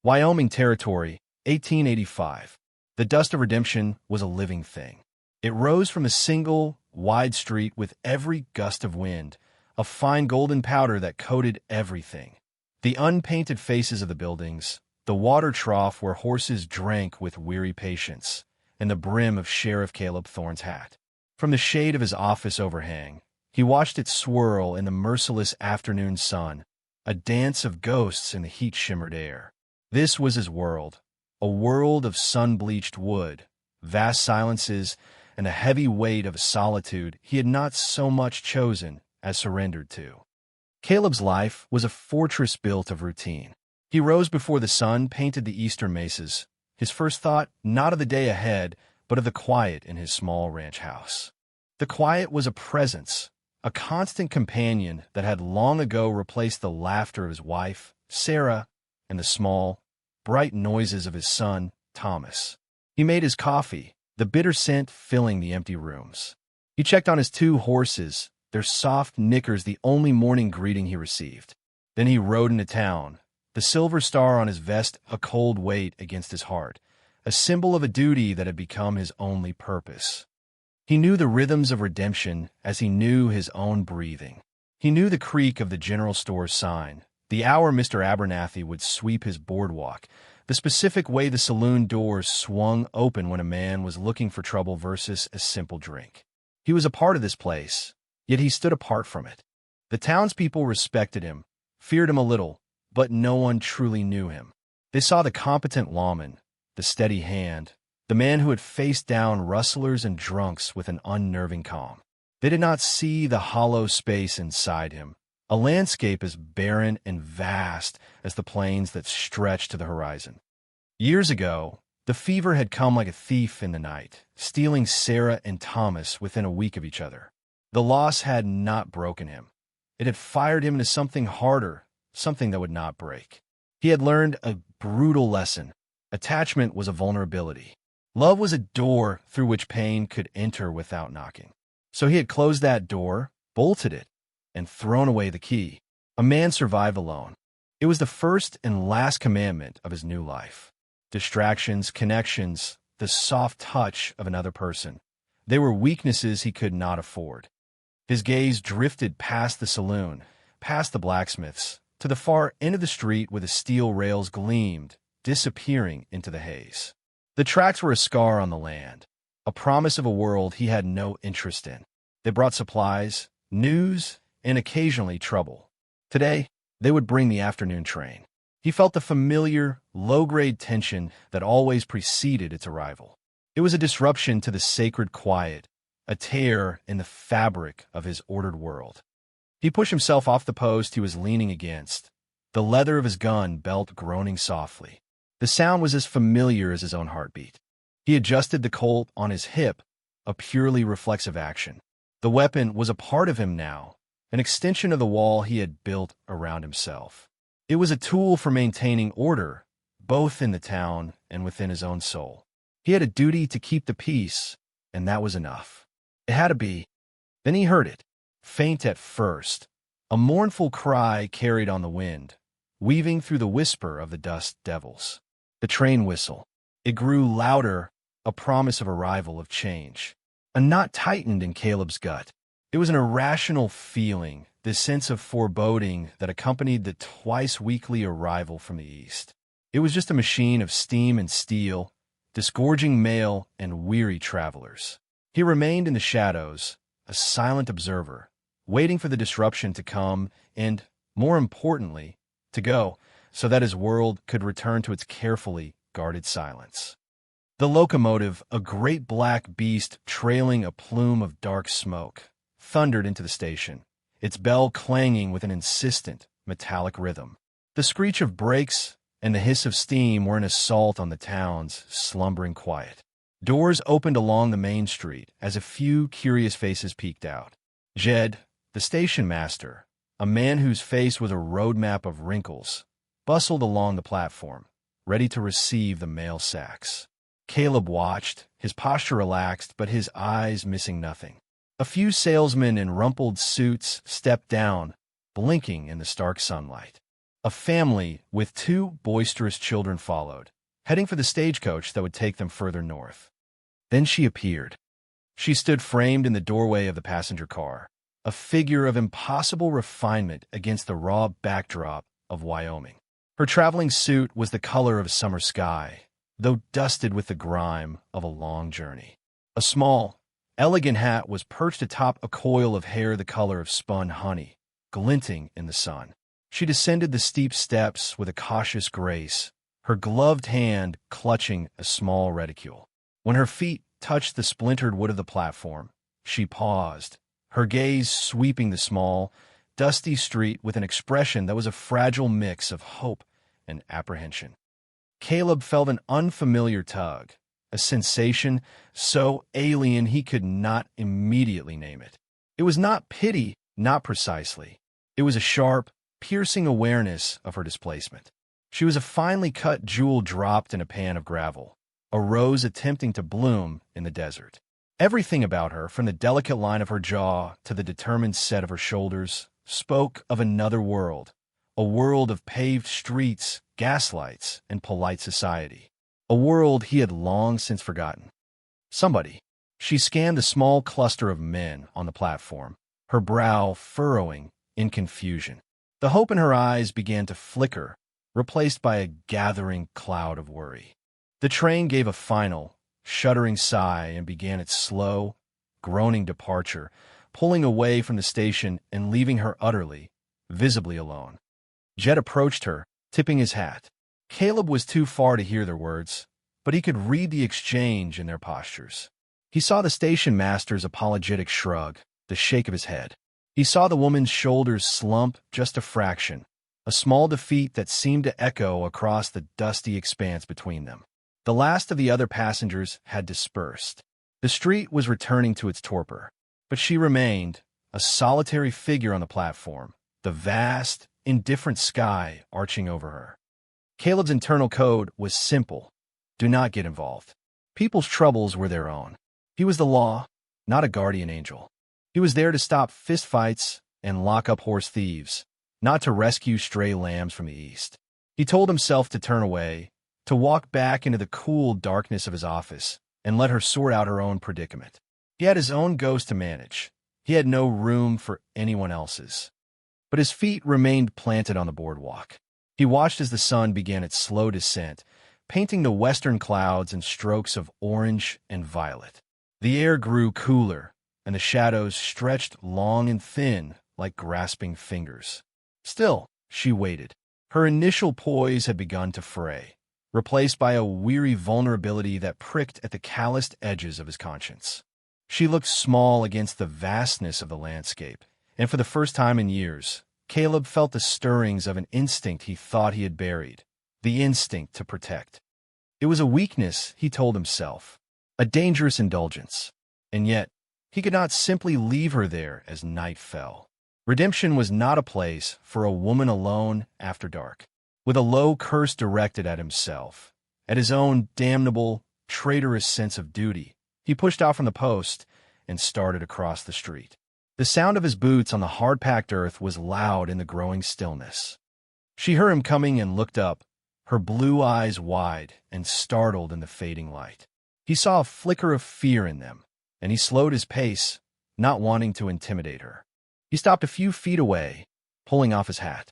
Wyoming Territory, 1885. The dust of redemption was a living thing. It rose from a single, wide street with every gust of wind, a fine golden powder that coated everything. The unpainted faces of the buildings, the water trough where horses drank with weary patience, and the brim of Sheriff Caleb Thorne's hat. From the shade of his office overhang, he watched it swirl in the merciless afternoon sun, a dance of ghosts in the heat-shimmered air. This was his world, a world of sun-bleached wood, vast silences, and a heavy weight of solitude he had not so much chosen as surrendered to. Caleb's life was a fortress built of routine. He rose before the sun painted the eastern mesas, his first thought not of the day ahead, but of the quiet in his small ranch house. The quiet was a presence, a constant companion that had long ago replaced the laughter of his wife, Sarah, and the small, bright noises of his son, Thomas. He made his coffee, the bitter scent filling the empty rooms. He checked on his 2 horses, their soft knickers the only morning greeting he received. Then he rode into town, the silver star on his vest a cold weight against his heart, a symbol of a duty that had become his only purpose. He knew the rhythms of redemption as he knew his own breathing. He knew the creak of the general store's sign, the hour Mr. Abernathy would sweep his boardwalk, the specific way the saloon doors swung open when a man was looking for trouble versus a simple drink. He was a part of this place, yet he stood apart from it. The townspeople respected him, feared him a little, but no one truly knew him. They saw the competent lawman, the steady hand, the man who had faced down rustlers and drunks with an unnerving calm. They did not see the hollow space inside him, a landscape as barren and vast as the plains that stretched to the horizon. Years ago, the fever had come like a thief in the night, stealing Sarah and Thomas within a week of each other. The loss had not broken him. It had fired him into something harder, something that would not break. He had learned a brutal lesson. Attachment was a vulnerability. Love was a door through which pain could enter without knocking. So he had closed that door, bolted it, and thrown away the key. A man survived alone. It was the first and last commandment of his new life. Distractions, connections, the soft touch of another person. They were weaknesses he could not afford. His gaze drifted past the saloon, past the blacksmiths, to the far end of the street where the steel rails gleamed, disappearing into the haze. The tracks were a scar on the land, a promise of a world he had no interest in. They brought supplies, news, and occasionally trouble. Today, they would bring the afternoon train. He felt the familiar, low-grade tension that always preceded its arrival. It was a disruption to the sacred quiet, a tear in the fabric of his ordered world. He pushed himself off the post he was leaning against, the leather of his gun belt groaning softly. The sound was as familiar as his own heartbeat. He adjusted the Colt on his hip, a purely reflexive action. The weapon was a part of him now, an extension of the wall he had built around himself. It was a tool for maintaining order, both in the town and within his own soul. He had a duty to keep the peace, and that was enough. It had to be. Then he heard it, faint at first, a mournful cry carried on the wind, weaving through the whisper of the dust devils. The train whistle. It grew louder, a promise of arrival, of change. A knot tightened in Caleb's gut. It was an irrational feeling, this sense of foreboding that accompanied the twice-weekly arrival from the east. It was just a machine of steam and steel, disgorging mail and weary travelers. He remained in the shadows, a silent observer, waiting for the disruption to come and, more importantly, to go, so that his world could return to its carefully guarded silence. The locomotive, a great black beast trailing a plume of dark smoke, thundered into the station, its bell clanging with an insistent, metallic rhythm. The screech of brakes and the hiss of steam were an assault on the town's slumbering quiet. Doors opened along the main street as a few curious faces peeked out. Jed, the station master, a man whose face was a roadmap of wrinkles, bustled along the platform, ready to receive the mail sacks. Caleb watched, his posture relaxed, but his eyes missing nothing. A few salesmen in rumpled suits stepped down, blinking in the stark sunlight. A family with two boisterous children followed, heading for the stagecoach that would take them further north. Then she appeared. She stood framed in the doorway of the passenger car, a figure of impossible refinement against the raw backdrop of Wyoming. Her traveling suit was the color of a summer sky, though dusted with the grime of a long journey. A small, elegant hat was perched atop a coil of hair the color of spun honey, glinting in the sun. She descended the steep steps with a cautious grace, her gloved hand clutching a small reticule. When her feet touched the splintered wood of the platform, she paused, her gaze sweeping the small, dusty street with an expression that was a fragile mix of hope and apprehension. Caleb felt an unfamiliar tug, a sensation so alien he could not immediately name it. It was not pity, not precisely. It was a sharp, piercing awareness of her displacement. She was a finely cut jewel dropped in a pan of gravel, a rose attempting to bloom in the desert. Everything about her, from the delicate line of her jaw to the determined set of her shoulders, spoke of another world, a world of paved streets, gaslights, and polite society, a world he had long since forgotten. Somebody. She scanned the small cluster of men on the platform, her brow furrowing in confusion. The hope in her eyes began to flicker, replaced by a gathering cloud of worry. The train gave a final, shuddering sigh and began its slow, groaning departure, pulling away from the station and leaving her utterly, visibly alone. Jed approached her, tipping his hat. Caleb was too far to hear their words, but he could read the exchange in their postures. He saw the station master's apologetic shrug, the shake of his head. He saw the woman's shoulders slump just a fraction, a small defeat that seemed to echo across the dusty expanse between them. The last of the other passengers had dispersed. The street was returning to its torpor, but she remained, a solitary figure on the platform, the vast, indifferent sky arching over her. Caleb's internal code was simple: do not get involved. People's troubles were their own. He was the law, not a guardian angel. He was there to stop fistfights and lock up horse thieves, not to rescue stray lambs from the east. He told himself to turn away, to walk back into the cool darkness of his office, and let her sort out her own predicament. He had his own ghost to manage. He had no room for anyone else's. But his feet remained planted on the boardwalk. He watched as the sun began its slow descent, painting the western clouds in strokes of orange and violet. The air grew cooler, and the shadows stretched long and thin like grasping fingers. Still, she waited. Her initial poise had begun to fray, replaced by a weary vulnerability that pricked at the calloused edges of his conscience. She looked small against the vastness of the landscape, and for the first time in years, Caleb felt the stirrings of an instinct he thought he had buried, the instinct to protect. It was a weakness, he told himself, a dangerous indulgence, and yet he could not simply leave her there as night fell. Redemption was not a place for a woman alone after dark. With a low curse directed at himself, at his own damnable, traitorous sense of duty, he pushed out from the post and started across the street. The sound of his boots on the hard-packed earth was loud in the growing stillness. She heard him coming and looked up, her blue eyes wide and startled in the fading light. He saw a flicker of fear in them, and he slowed his pace, not wanting to intimidate her. He stopped a few feet away, pulling off his hat.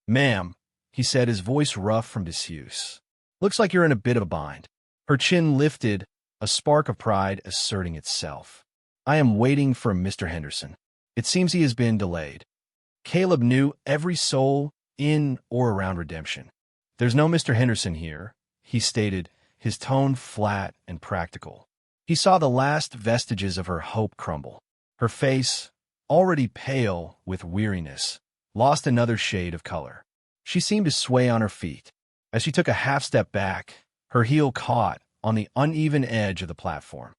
"Ma'am," he said, his voice rough from disuse. "Looks like you're in a bit of a bind." Her chin lifted, a spark of pride asserting itself. "I am waiting for Mr. Henderson. It seems he has been delayed." Caleb knew every soul in or around Redemption. "There's no Mr. Henderson here," he stated, his tone flat and practical. He saw the last vestiges of her hope crumble. Her face, already pale with weariness, lost another shade of color. She seemed to sway on her feet. As she took a half-step back, her heel caught on the uneven edge of the platform.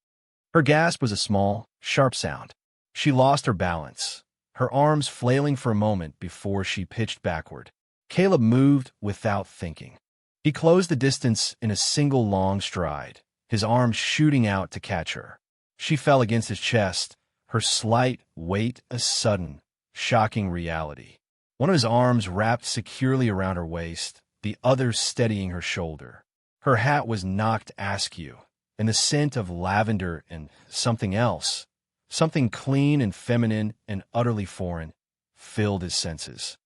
Her gasp was a small, sharp sound. She lost her balance, her arms flailing for a moment before she pitched backward. Caleb moved without thinking. He closed the distance in a single long stride, his arms shooting out to catch her. She fell against his chest, her slight weight a sudden, shocking reality. one of his arms wrapped securely around her waist, the other steadying her shoulder. Her hat was knocked askew, and the scent of lavender and something else, something clean and feminine and utterly foreign, filled his senses.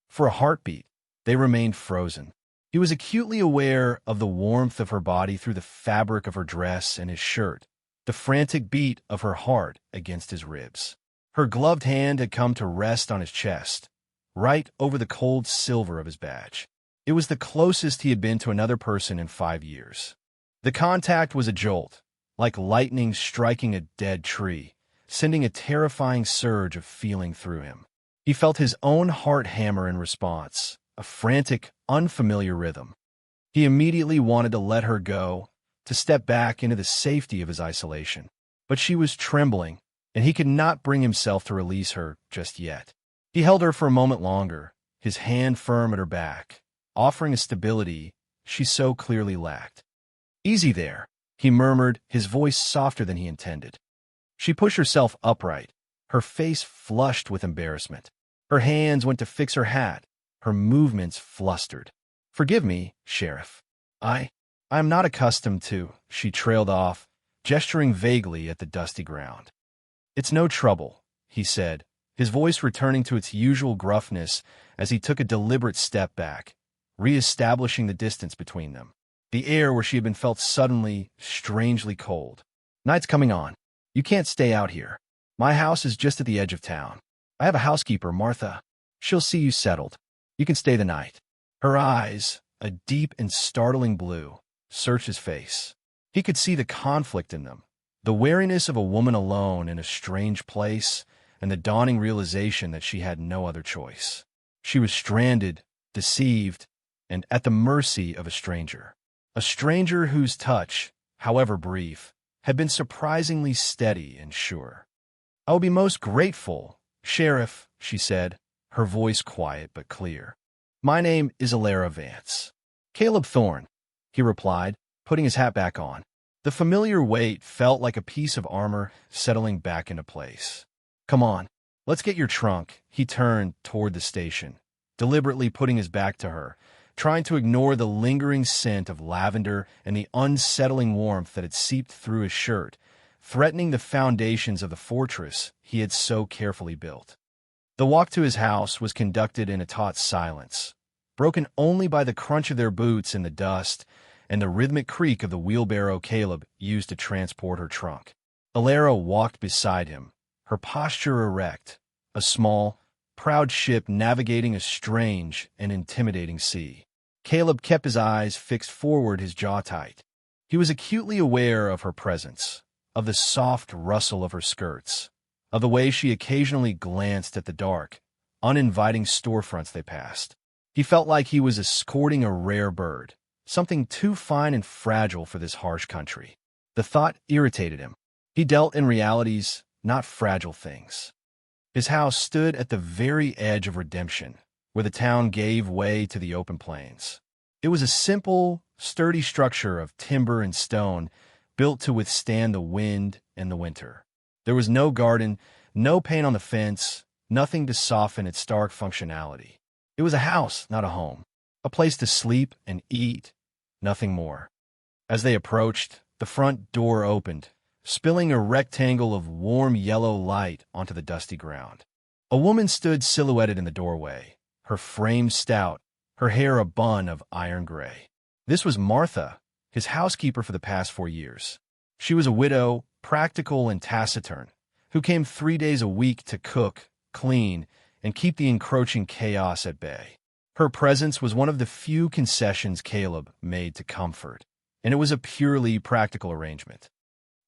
For a heartbeat, they remained frozen. He was acutely aware of the warmth of her body through the fabric of her dress and his shirt, the frantic beat of her heart against his ribs. Her gloved hand had come to rest on his chest, right over the cold silver of his badge. It was the closest he had been to another person in 5 years. The contact was a jolt, like lightning striking a dead tree, sending a terrifying surge of feeling through him. He felt his own heart hammer in response, a frantic, unfamiliar rhythm. He immediately wanted to let her go, to step back into the safety of his isolation. But she was trembling, and he could not bring himself to release her just yet. He held her for a moment longer, his hand firm at her back, offering a stability she so clearly lacked. "Easy there," he murmured, his voice softer than he intended. She pushed herself upright, her face flushed with embarrassment. Her hands went to fix her hat, her movements flustered. "Forgive me, Sheriff. I am not accustomed to," she trailed off, gesturing vaguely at the dusty ground. "It's no trouble," he said, his voice returning to its usual gruffness as he took a deliberate step back, re-establishing the distance between them. The air where she had been felt suddenly, strangely cold. "Night's coming on. You can't stay out here. My house is just at the edge of town. I have a housekeeper, Martha. She'll see you settled. You can stay the night." Her eyes, a deep and startling blue, searched his face. He could see the conflict in them, the wariness of a woman alone in a strange place, and the dawning realization that she had no other choice. She was stranded, deceived, and at the mercy of a stranger. A stranger whose touch, however brief, had been surprisingly steady and sure. "I will be most grateful, Sheriff," she said, her voice quiet but clear. "My name is Alara Vance." "Caleb Thorne," he replied, putting his hat back on. The familiar weight felt like a piece of armor settling back into place. "Come on, let's get your trunk." He turned toward the station, deliberately putting his back to her, trying to ignore the lingering scent of lavender and the unsettling warmth that had seeped through his shirt, threatening the foundations of the fortress he had so carefully built. The walk to his house was conducted in a taut silence, broken only by the crunch of their boots in the dust and the rhythmic creak of the wheelbarrow Caleb used to transport her trunk. Alara walked beside him, her posture erect, a small, proud ship navigating a strange and intimidating sea. Caleb kept his eyes fixed forward, his jaw tight. He was acutely aware of her presence, of the soft rustle of her skirts, of the way she occasionally glanced at the dark, uninviting storefronts they passed. He felt like he was escorting a rare bird, something too fine and fragile for this harsh country. The thought irritated him. He dealt in realities, not fragile things. His house stood at the very edge of redemption, where the town gave way to the open plains. It was a simple, sturdy structure of timber and stone, built to withstand the wind and the winter. There was no garden, no paint on the fence, nothing to soften its stark functionality. It was a house, not a home, a place to sleep and eat, nothing more. As they approached, the front door opened, spilling a rectangle of warm yellow light onto the dusty ground. A woman stood silhouetted in the doorway, her frame stout, her hair a bun of iron gray. This was Martha, his housekeeper for the past 4 years. She was a widow, practical and taciturn, who came 3 days a week to cook, clean, and keep the encroaching chaos at bay. Her presence was one of the few concessions Caleb made to comfort, and it was a purely practical arrangement.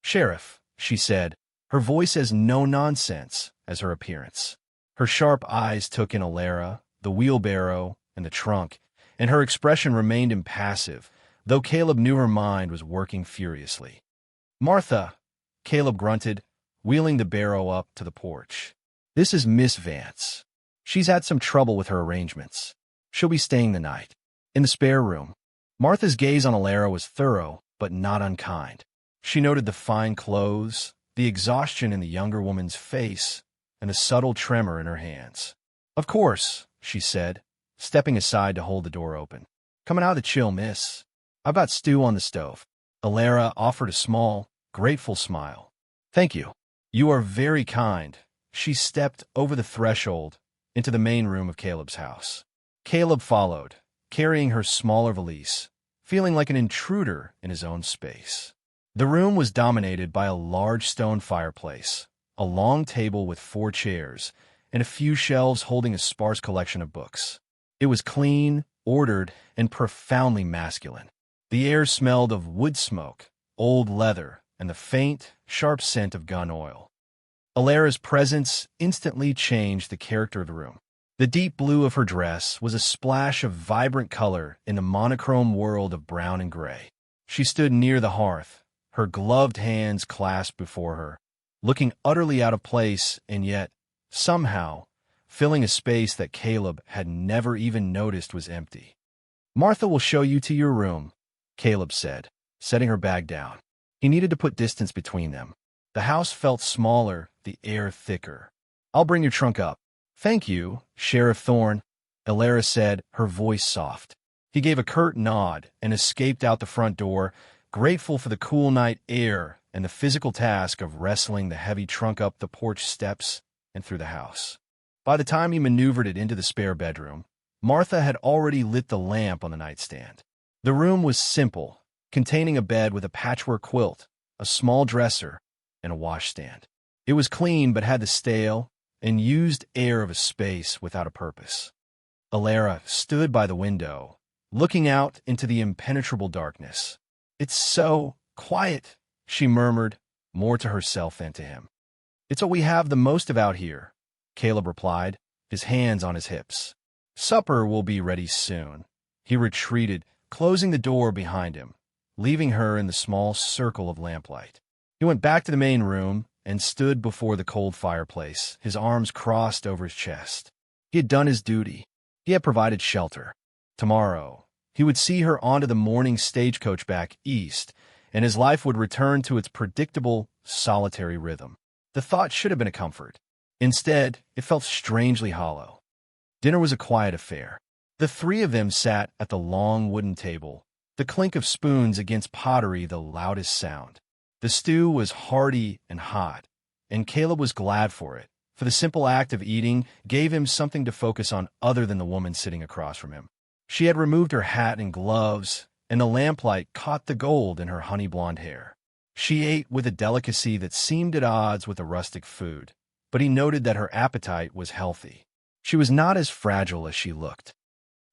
"Sheriff," she said, her voice as no-nonsense as her appearance. Her sharp eyes took in Alara, the wheelbarrow, and the trunk, and her expression remained impassive, though Caleb knew her mind was working furiously. "Martha," Caleb grunted, wheeling the barrow up to the porch. "This is Miss Vance. She's had some trouble with her arrangements. She'll be staying the night. In the spare room." Martha's gaze on Alara was thorough, but not unkind. She noted the fine clothes, the exhaustion in the younger woman's face, and the subtle tremor in her hands. "Of course," she said, stepping aside to hold the door open. Coming out of the chill, miss. I've got stew on the stove. Alara offered a small, grateful smile. Thank you. You are very kind. She stepped over the threshold into the main room of Caleb's house. Caleb followed, carrying her smaller valise, feeling like an intruder in his own space. The room was dominated by a large stone fireplace, a long table with 4 chairs, and a few shelves holding a sparse collection of books. It was clean, ordered, and profoundly masculine. The air smelled of wood smoke, old leather, and the faint, sharp scent of gun oil. Alara's presence instantly changed the character of the room. The deep blue of her dress was a splash of vibrant color in the monochrome world of brown and gray. She stood near the hearth, her gloved hands clasped before her, looking utterly out of place and yet, somehow, filling a space that Caleb had never even noticed was empty. Martha will show you to your room, Caleb said, setting her bag down. He needed to put distance between them. The house felt smaller, the air thicker. I'll bring your trunk up. Thank you, Sheriff Thorne, Alara said, her voice soft. He gave a curt nod and escaped out the front door, grateful for the cool night air and the physical task of wrestling the heavy trunk up the porch steps and through the house. By the time he maneuvered it into the spare bedroom, Martha had already lit the lamp on the nightstand. The room was simple, containing a bed with a patchwork quilt, a small dresser, and a washstand. It was clean but had the stale and used air of a space without a purpose. Alara stood by the window, looking out into the impenetrable darkness. It's so quiet, she murmured, more to herself than to him. It's what we have the most of out here, Caleb replied, his hands on his hips. Supper will be ready soon. He retreated, closing the door behind him, leaving her in the small circle of lamplight. He went back to the main room and stood before the cold fireplace, his arms crossed over his chest. He had done his duty. He had provided shelter. Tomorrow, he would see her onto the morning stagecoach back east, and his life would return to its predictable, solitary rhythm. The thought should have been a comfort. Instead, it felt strangely hollow. Dinner was a quiet affair. The 3 of them sat at the long wooden table, the clink of spoons against pottery the loudest sound. The stew was hearty and hot, and Caleb was glad for it, for the simple act of eating gave him something to focus on other than the woman sitting across from him. She had removed her hat and gloves, and the lamplight caught the gold in her honey-blonde hair. She ate with a delicacy that seemed at odds with the rustic food, but he noted that her appetite was healthy. She was not as fragile as she looked.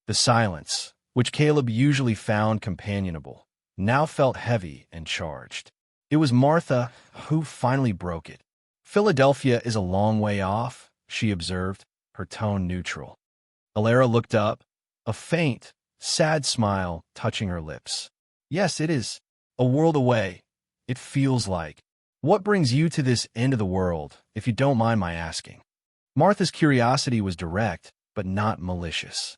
The silence, which Caleb usually found companionable, now felt heavy and charged. It was Martha who finally broke it. Philadelphia is a long way off, she observed, her tone neutral. Alara looked up, a faint, sad smile touching her lips. Yes, it is. A world away. It feels like. What brings you to this end of the world, if you don't mind my asking? Martha's curiosity was direct, but not malicious.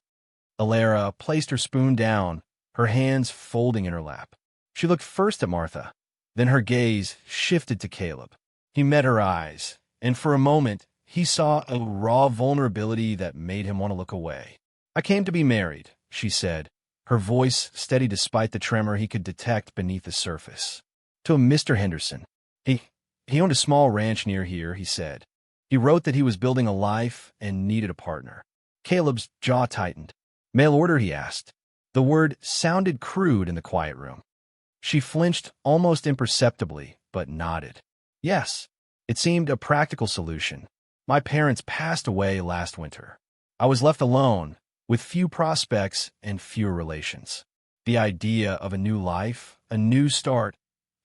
Alara placed her spoon down, her hands folding in her lap. She looked first at Martha. Then her gaze shifted to Caleb. He met her eyes, and for a moment, he saw a raw vulnerability that made him want to look away. I came to be married, she said, her voice steady despite the tremor he could detect beneath the surface. To a Mr. Henderson. He owned a small ranch near here, he said. He wrote that he was building a life and needed a partner. Caleb's jaw tightened. Mail order, he asked. The word sounded crude in the quiet room. She flinched almost imperceptibly, but nodded. Yes, it seemed a practical solution. My parents passed away last winter. I was left alone, with few prospects and fewer relations. The idea of a new life, a new start,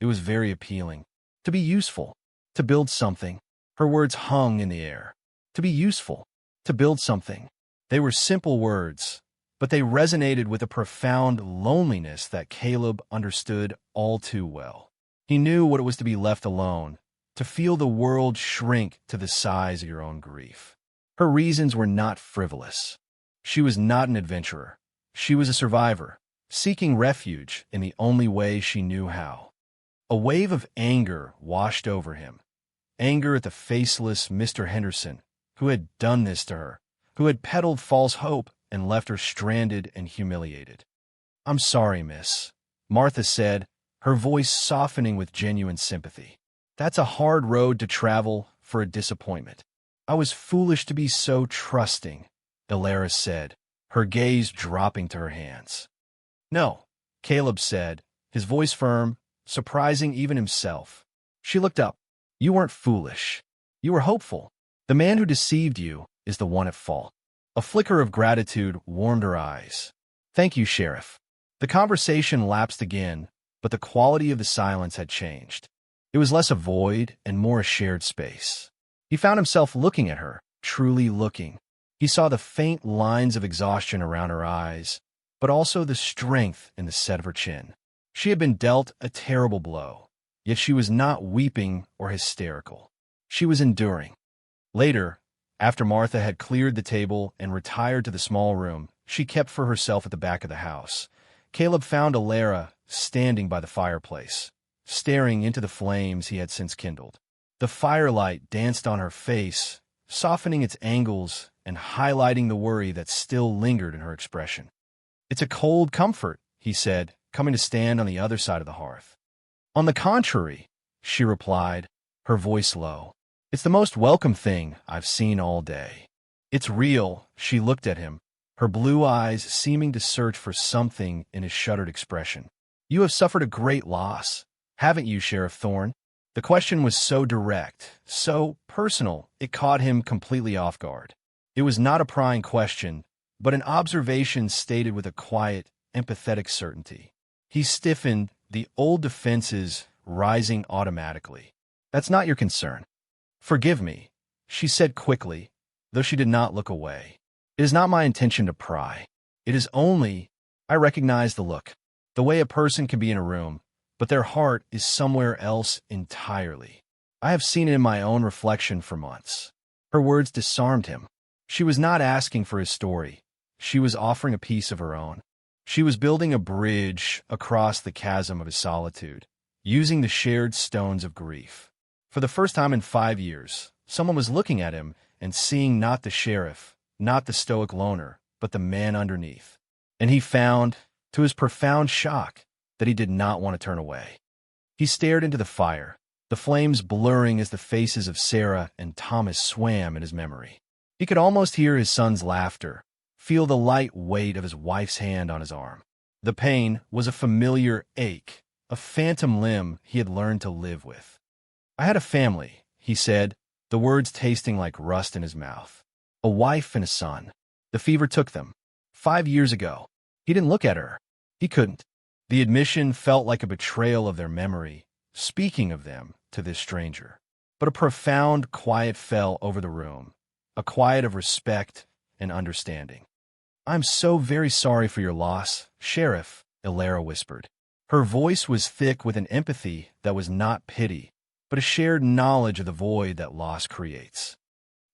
it was very appealing. To be useful, to build something. Her words hung in the air. To be useful, to build something. They were simple words, but they resonated with a profound loneliness that Caleb understood all too well. He knew what it was to be left alone, to feel the world shrink to the size of your own grief. Her reasons were not frivolous. She was not an adventurer. She was a survivor, seeking refuge in the only way she knew how. A wave of anger washed over him. Anger at the faceless Mr. Henderson, who had done this to her, who had peddled false hope and left her stranded and humiliated. "I'm sorry, miss," Martha said, her voice softening with genuine sympathy. "That's a hard road to travel for a disappointment." "I was foolish to be so trusting," Ilara said, her gaze dropping to her hands. "No," Caleb said, his voice firm, surprising even himself. She looked up. "You weren't foolish. You were hopeful. The man who deceived you is the one at fault." A flicker of gratitude warmed her eyes. "Thank you, Sheriff." The conversation lapsed again, but the quality of the silence had changed. It was less a void and more a shared space. He found himself looking at her, truly looking. He saw the faint lines of exhaustion around her eyes, but also the strength in the set of her chin. She had been dealt a terrible blow, yet she was not weeping or hysterical. She was enduring. Later, after Martha had cleared the table and retired to the small room she kept for herself at the back of the house, Caleb found Ilara standing by the fireplace, staring into the flames he had since kindled. The firelight danced on her face, softening its angles and highlighting the worry that still lingered in her expression. "It's a cold comfort," he said, coming to stand on the other side of the hearth. "On the contrary," she replied, her voice low. "It's the most welcome thing I've seen all day." "It's real." She looked at him, her blue eyes seeming to search for something in his shuttered expression. "You have suffered a great loss, haven't you, Sheriff Thorne?" The question was so direct, so personal, it caught him completely off guard. It was not a prying question, but an observation stated with a quiet, empathetic certainty. He stiffened, the old defenses rising automatically. "That's not your concern." "Forgive me," she said quickly, though she did not look away. "It is not my intention to pry. It is only—" I recognize the look, the way a person can be in a room, but their heart is somewhere else entirely. I have seen it in my own reflection for months. Her words disarmed him. She was not asking for his story. She was offering a piece of her own. She was building a bridge across the chasm of his solitude, using the shared stones of grief. For the first time in 5 years, someone was looking at him and seeing not the sheriff, not the stoic loner, but the man underneath. And he found, to his profound shock, that he did not want to turn away. He stared into the fire, the flames blurring as the faces of Sarah and Thomas swam in his memory. He could almost hear his son's laughter, feel the light weight of his wife's hand on his arm. The pain was a familiar ache, a phantom limb he had learned to live with. "I had a family," he said, the words tasting like rust in his mouth. "A wife and a son. The fever took them. 5 years ago." He didn't look at her. He couldn't. The admission felt like a betrayal of their memory, speaking of them to this stranger. But a profound quiet fell over the room, a quiet of respect and understanding. "I'm so very sorry for your loss, Sheriff," Ilara whispered. Her voice was thick with an empathy that was not pity, but a shared knowledge of the void that loss creates.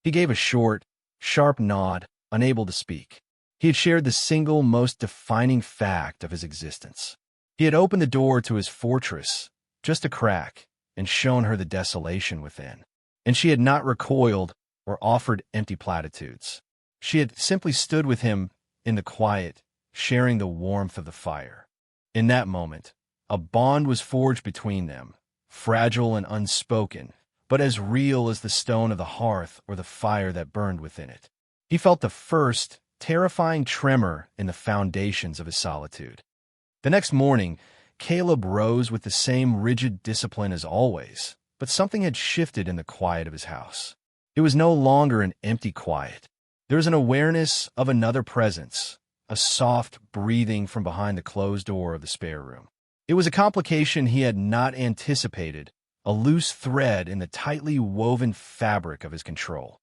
He gave a short, sharp nod, unable to speak. He had shared the single most defining fact of his existence. He had opened the door to his fortress, just a crack, and shown her the desolation within. And she had not recoiled or offered empty platitudes. She had simply stood with him in the quiet, sharing the warmth of the fire. In that moment, a bond was forged between them, fragile and unspoken, but as real as the stone of the hearth or the fire that burned within it. He felt the first, terrifying tremor in the foundations of his solitude. The next morning, Caleb rose with the same rigid discipline as always, but something had shifted in the quiet of his house. It was no longer an empty quiet. There was an awareness of another presence, a soft breathing from behind the closed door of the spare room. It was a complication he had not anticipated, a loose thread in the tightly woven fabric of his control.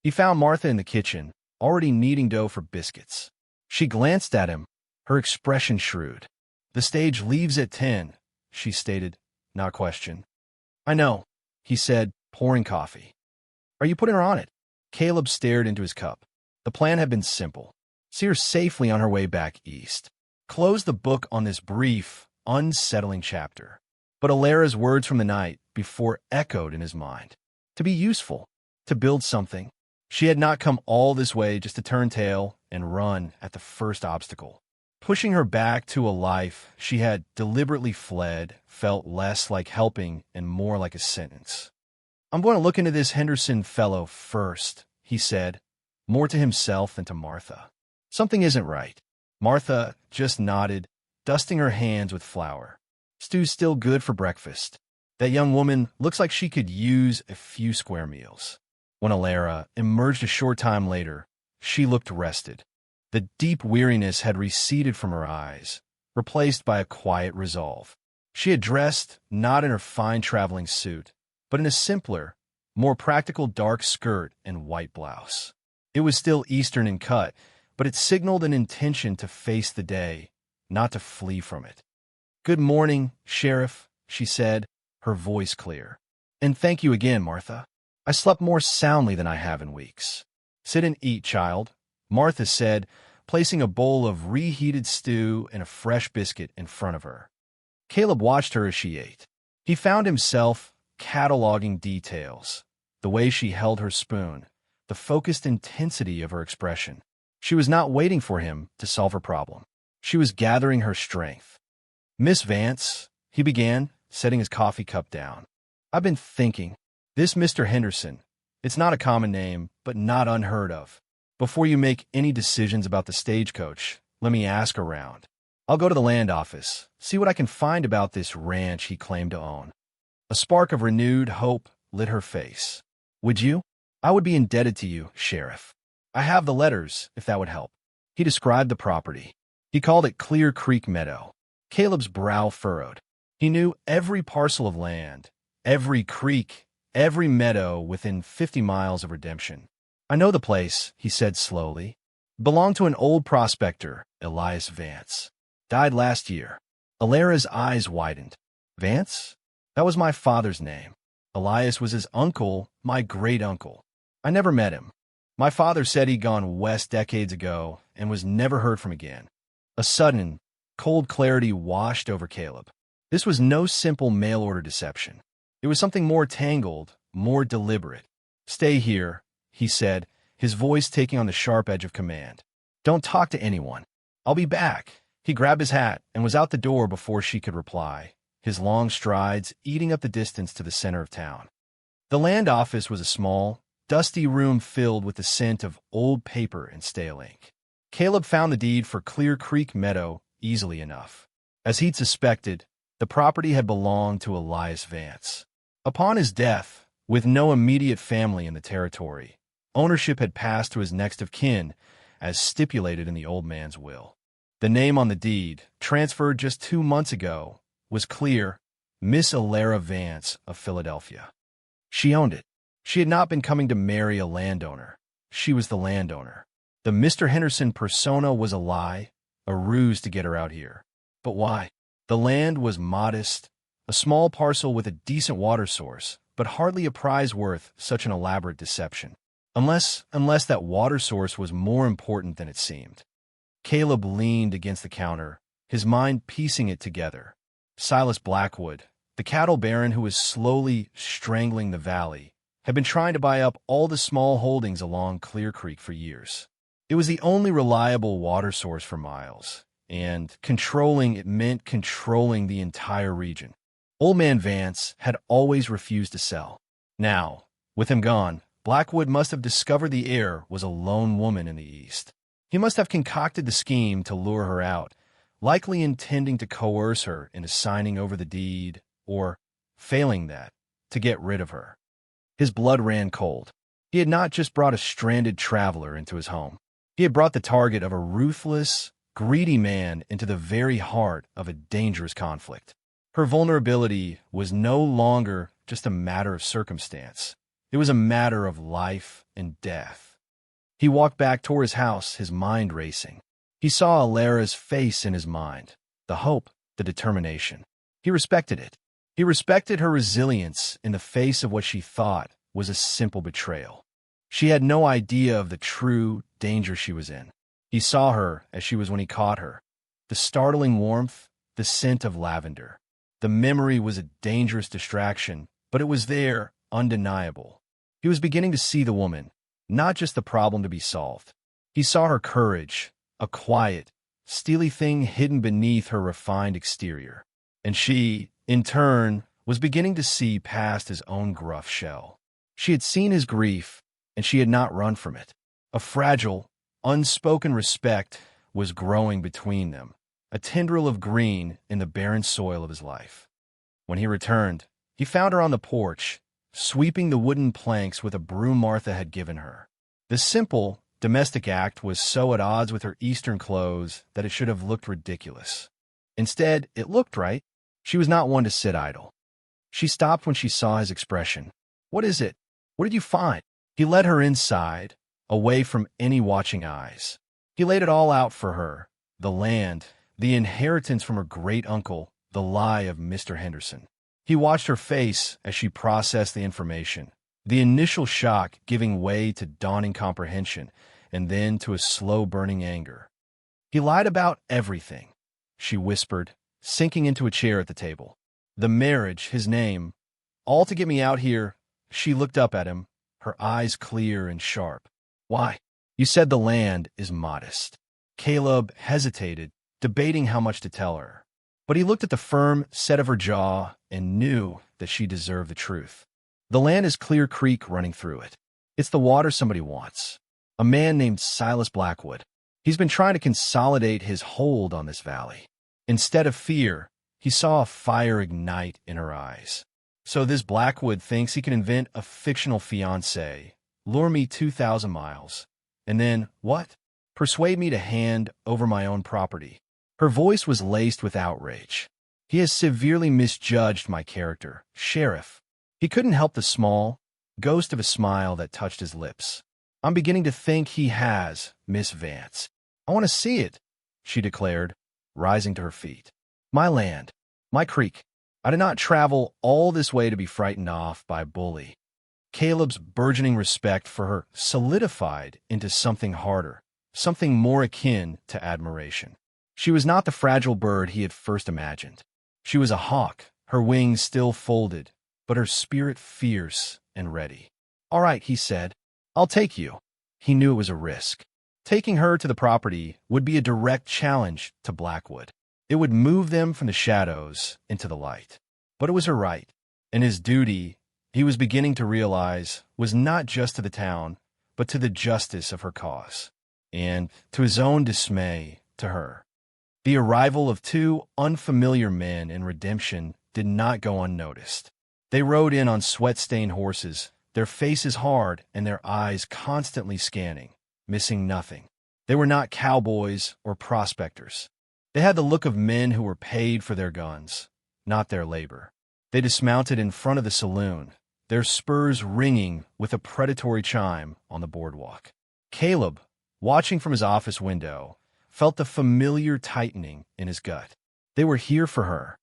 He found Martha in the kitchen, already kneading dough for biscuits. She glanced at him, her expression shrewd. "The stage leaves at 10, she stated, not question. "I know," he said, pouring coffee. "Are you putting her on it?" Caleb stared into his cup. The plan had been simple. See her safely on her way back east. Close the book on this brief, unsettling chapter. But Ilara's words from the night before echoed in his mind. To be useful, to build something. She had not come all this way just to turn tail and run at the first obstacle. Pushing her back to a life she had deliberately fled felt less like helping and more like a sentence. "I'm going to look into this Henderson fellow first," he said, more to himself than to Martha. "Something isn't right." Martha just nodded, dusting her hands with flour. "Stew's still good for breakfast. That young woman looks like she could use a few square meals." When Alara emerged a short time later, she looked rested. The deep weariness had receded from her eyes, replaced by a quiet resolve. She had dressed not in her fine traveling suit, but in a simpler, more practical dark skirt and white blouse. It was still Eastern in cut, but it signaled an intention to face the day, not to flee from it. "Good morning, Sheriff," she said, her voice clear. "And thank you again, Martha. I slept more soundly than I have in weeks." "Sit and eat, child," Martha said, placing a bowl of reheated stew and a fresh biscuit in front of her. Caleb watched her as she ate. He found himself cataloging details, the way she held her spoon, the focused intensity of her expression. She was not waiting for him to solve her problem. She was gathering her strength. "Miss Vance," he began, setting his coffee cup down. "I've been thinking. This Mr. Henderson, it's not a common name, but not unheard of. Before you make any decisions about the stagecoach, let me ask around. I'll go to the land office, see what I can find about this ranch he claimed to own." A spark of renewed hope lit her face. "Would you? I would be indebted to you, Sheriff. I have the letters, if that would help." He described the property. He called it Clear Creek Meadow. Caleb's brow furrowed. He knew every parcel of land, every creek, every meadow within 50 miles of Redemption. "I know the place," he said slowly. "Belonged to an old prospector, Elias Vance. Died last year." Alara's eyes widened. "Vance? That was my father's name. Elias was his uncle, my great-uncle. I never met him. My father said he'd gone west decades ago and was never heard from again." A sudden, cold clarity washed over Caleb. This was no simple mail-order deception. It was something more tangled, more deliberate. "Stay here," he said, his voice taking on the sharp edge of command. "Don't talk to anyone. I'll be back." He grabbed his hat and was out the door before she could reply, his long strides eating up the distance to the center of town. The land office was a small, dusty room filled with the scent of old paper and stale ink. Caleb found the deed for Clear Creek Meadow easily enough. As he'd suspected, the property had belonged to Elias Vance. Upon his death, with no immediate family in the territory, ownership had passed to his next of kin, as stipulated in the old man's will. The name on the deed, transferred just 2 months ago, was clear: Miss Alara Vance of Philadelphia. She owned it. She had not been coming to marry a landowner. She was the landowner. The Mr. Henderson persona was a lie, a ruse to get her out here. But why? The land was modest, a small parcel with a decent water source, but hardly a prize worth such an elaborate deception. Unless that water source was more important than it seemed. Caleb leaned against the counter, his mind piecing it together. Silas Blackwood, the cattle baron who was slowly strangling the valley, had been trying to buy up all the small holdings along Clear Creek for years. It was the only reliable water source for miles, and controlling it meant controlling the entire region. Old Man Vance had always refused to sell. Now, with him gone, Blackwood must have discovered the heir was a lone woman in the East. He must have concocted the scheme to lure her out, likely intending to coerce her into signing over the deed, or, failing that, to get rid of her. His blood ran cold. He had not just brought a stranded traveler into his home. He had brought the target of a ruthless, greedy man into the very heart of a dangerous conflict. Her vulnerability was no longer just a matter of circumstance. It was a matter of life and death. He walked back toward his house, his mind racing. He saw Alara's face in his mind, the hope, the determination. He respected it. He respected her resilience in the face of what she thought was a simple betrayal. She had no idea of the true danger she was in. He saw her as she was when he caught her. The startling warmth, the scent of lavender. The memory was a dangerous distraction, but it was there, undeniable. He was beginning to see the woman, not just the problem to be solved. He saw her courage, a quiet, steely thing hidden beneath her refined exterior. And she, in turn, was beginning to see past his own gruff shell. She had seen his grief, and she had not run from it. A fragile, unspoken respect was growing between them, a tendril of green in the barren soil of his life. When he returned, he found her on the porch, sweeping the wooden planks with a broom Martha had given her. The simple, domestic act was so at odds with her Eastern clothes that it should have looked ridiculous. Instead, it looked right. She was not one to sit idle. She stopped when she saw his expression. "What is it? What did you find?" He led her inside, away from any watching eyes. He laid it all out for her, the land, the inheritance from her great-uncle, the lie of Mr. Henderson. He watched her face as she processed the information, the initial shock giving way to dawning comprehension, and then to a slow-burning anger. "He lied about everything," she whispered, sinking into a chair at the table. "The marriage, his name, all to get me out here." She looked up at him, her eyes clear and sharp. "Why? You said the land is modest." Caleb hesitated, debating how much to tell her. But he looked at the firm set of her jaw and knew that she deserved the truth. "The land is Clear Creek running through it. It's the water somebody wants. A man named Silas Blackwood. He's been trying to consolidate his hold on this valley." Instead of fear, he saw a fire ignite in her eyes. "So this Blackwood thinks he can invent a fictional fiancé, lure me 2,000 miles, and then, what? Persuade me to hand over my own property." Her voice was laced with outrage. "He has severely misjudged my character, Sheriff." He couldn't help the small, ghost of a smile that touched his lips. "I'm beginning to think he has, Miss Vance." "I want to see it," she declared, rising to her feet. "My land, my creek. I did not travel all this way to be frightened off by a bully." Caleb's burgeoning respect for her solidified into something harder, something more akin to admiration. She was not the fragile bird he had first imagined. She was a hawk, her wings still folded, but her spirit fierce and ready. "All right," he said. "I'll take you." He knew it was a risk. Taking her to the property would be a direct challenge to Blackwood. It would move them from the shadows into the light. But it was her right, and his duty, he was beginning to realize, was not just to the town, but to the justice of her cause, and, to his own dismay, to her. The arrival of two unfamiliar men in redemption did not go unnoticed. They rode in on sweat-stained horses, their faces hard and their eyes constantly scanning, missing nothing. They were not cowboys or prospectors. They had the look of men who were paid for their guns, not their labor. They dismounted in front of the saloon, their spurs ringing with a predatory chime on the boardwalk. Caleb, watching from his office window, felt the familiar tightening in his gut. They were here for her.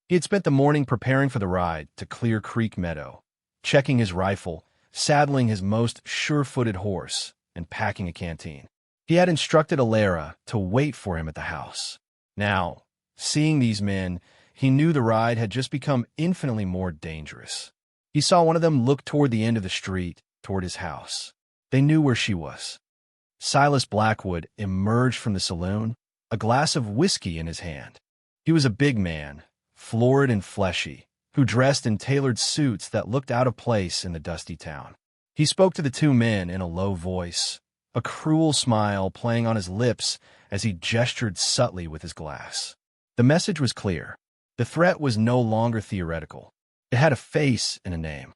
He had spent the morning preparing for the ride to Clear Creek Meadow, checking his rifle, saddling his most sure-footed horse, and packing a canteen. He had instructed Alara to wait for him at the house. Now, seeing these men, he knew the ride had just become infinitely more dangerous. He saw one of them look toward the end of the street, toward his house. They knew where she was. Silas Blackwood emerged from the saloon, a glass of whiskey in his hand. He was a big man, florid and fleshy, who dressed in tailored suits that looked out of place in the dusty town. He spoke to the two men in a low voice, a cruel smile playing on his lips as he gestured subtly with his glass. The message was clear. The threat was no longer theoretical. It had a face and a name.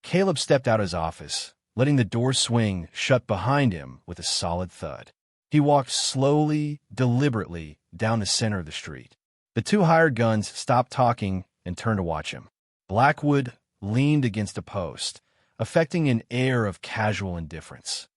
Caleb stepped out of his office, letting the door swing shut behind him with a solid thud. He walked slowly, deliberately down the center of the street. The two hired guns stopped talking and turned to watch him. Blackwood leaned against a post, affecting an air of casual indifference.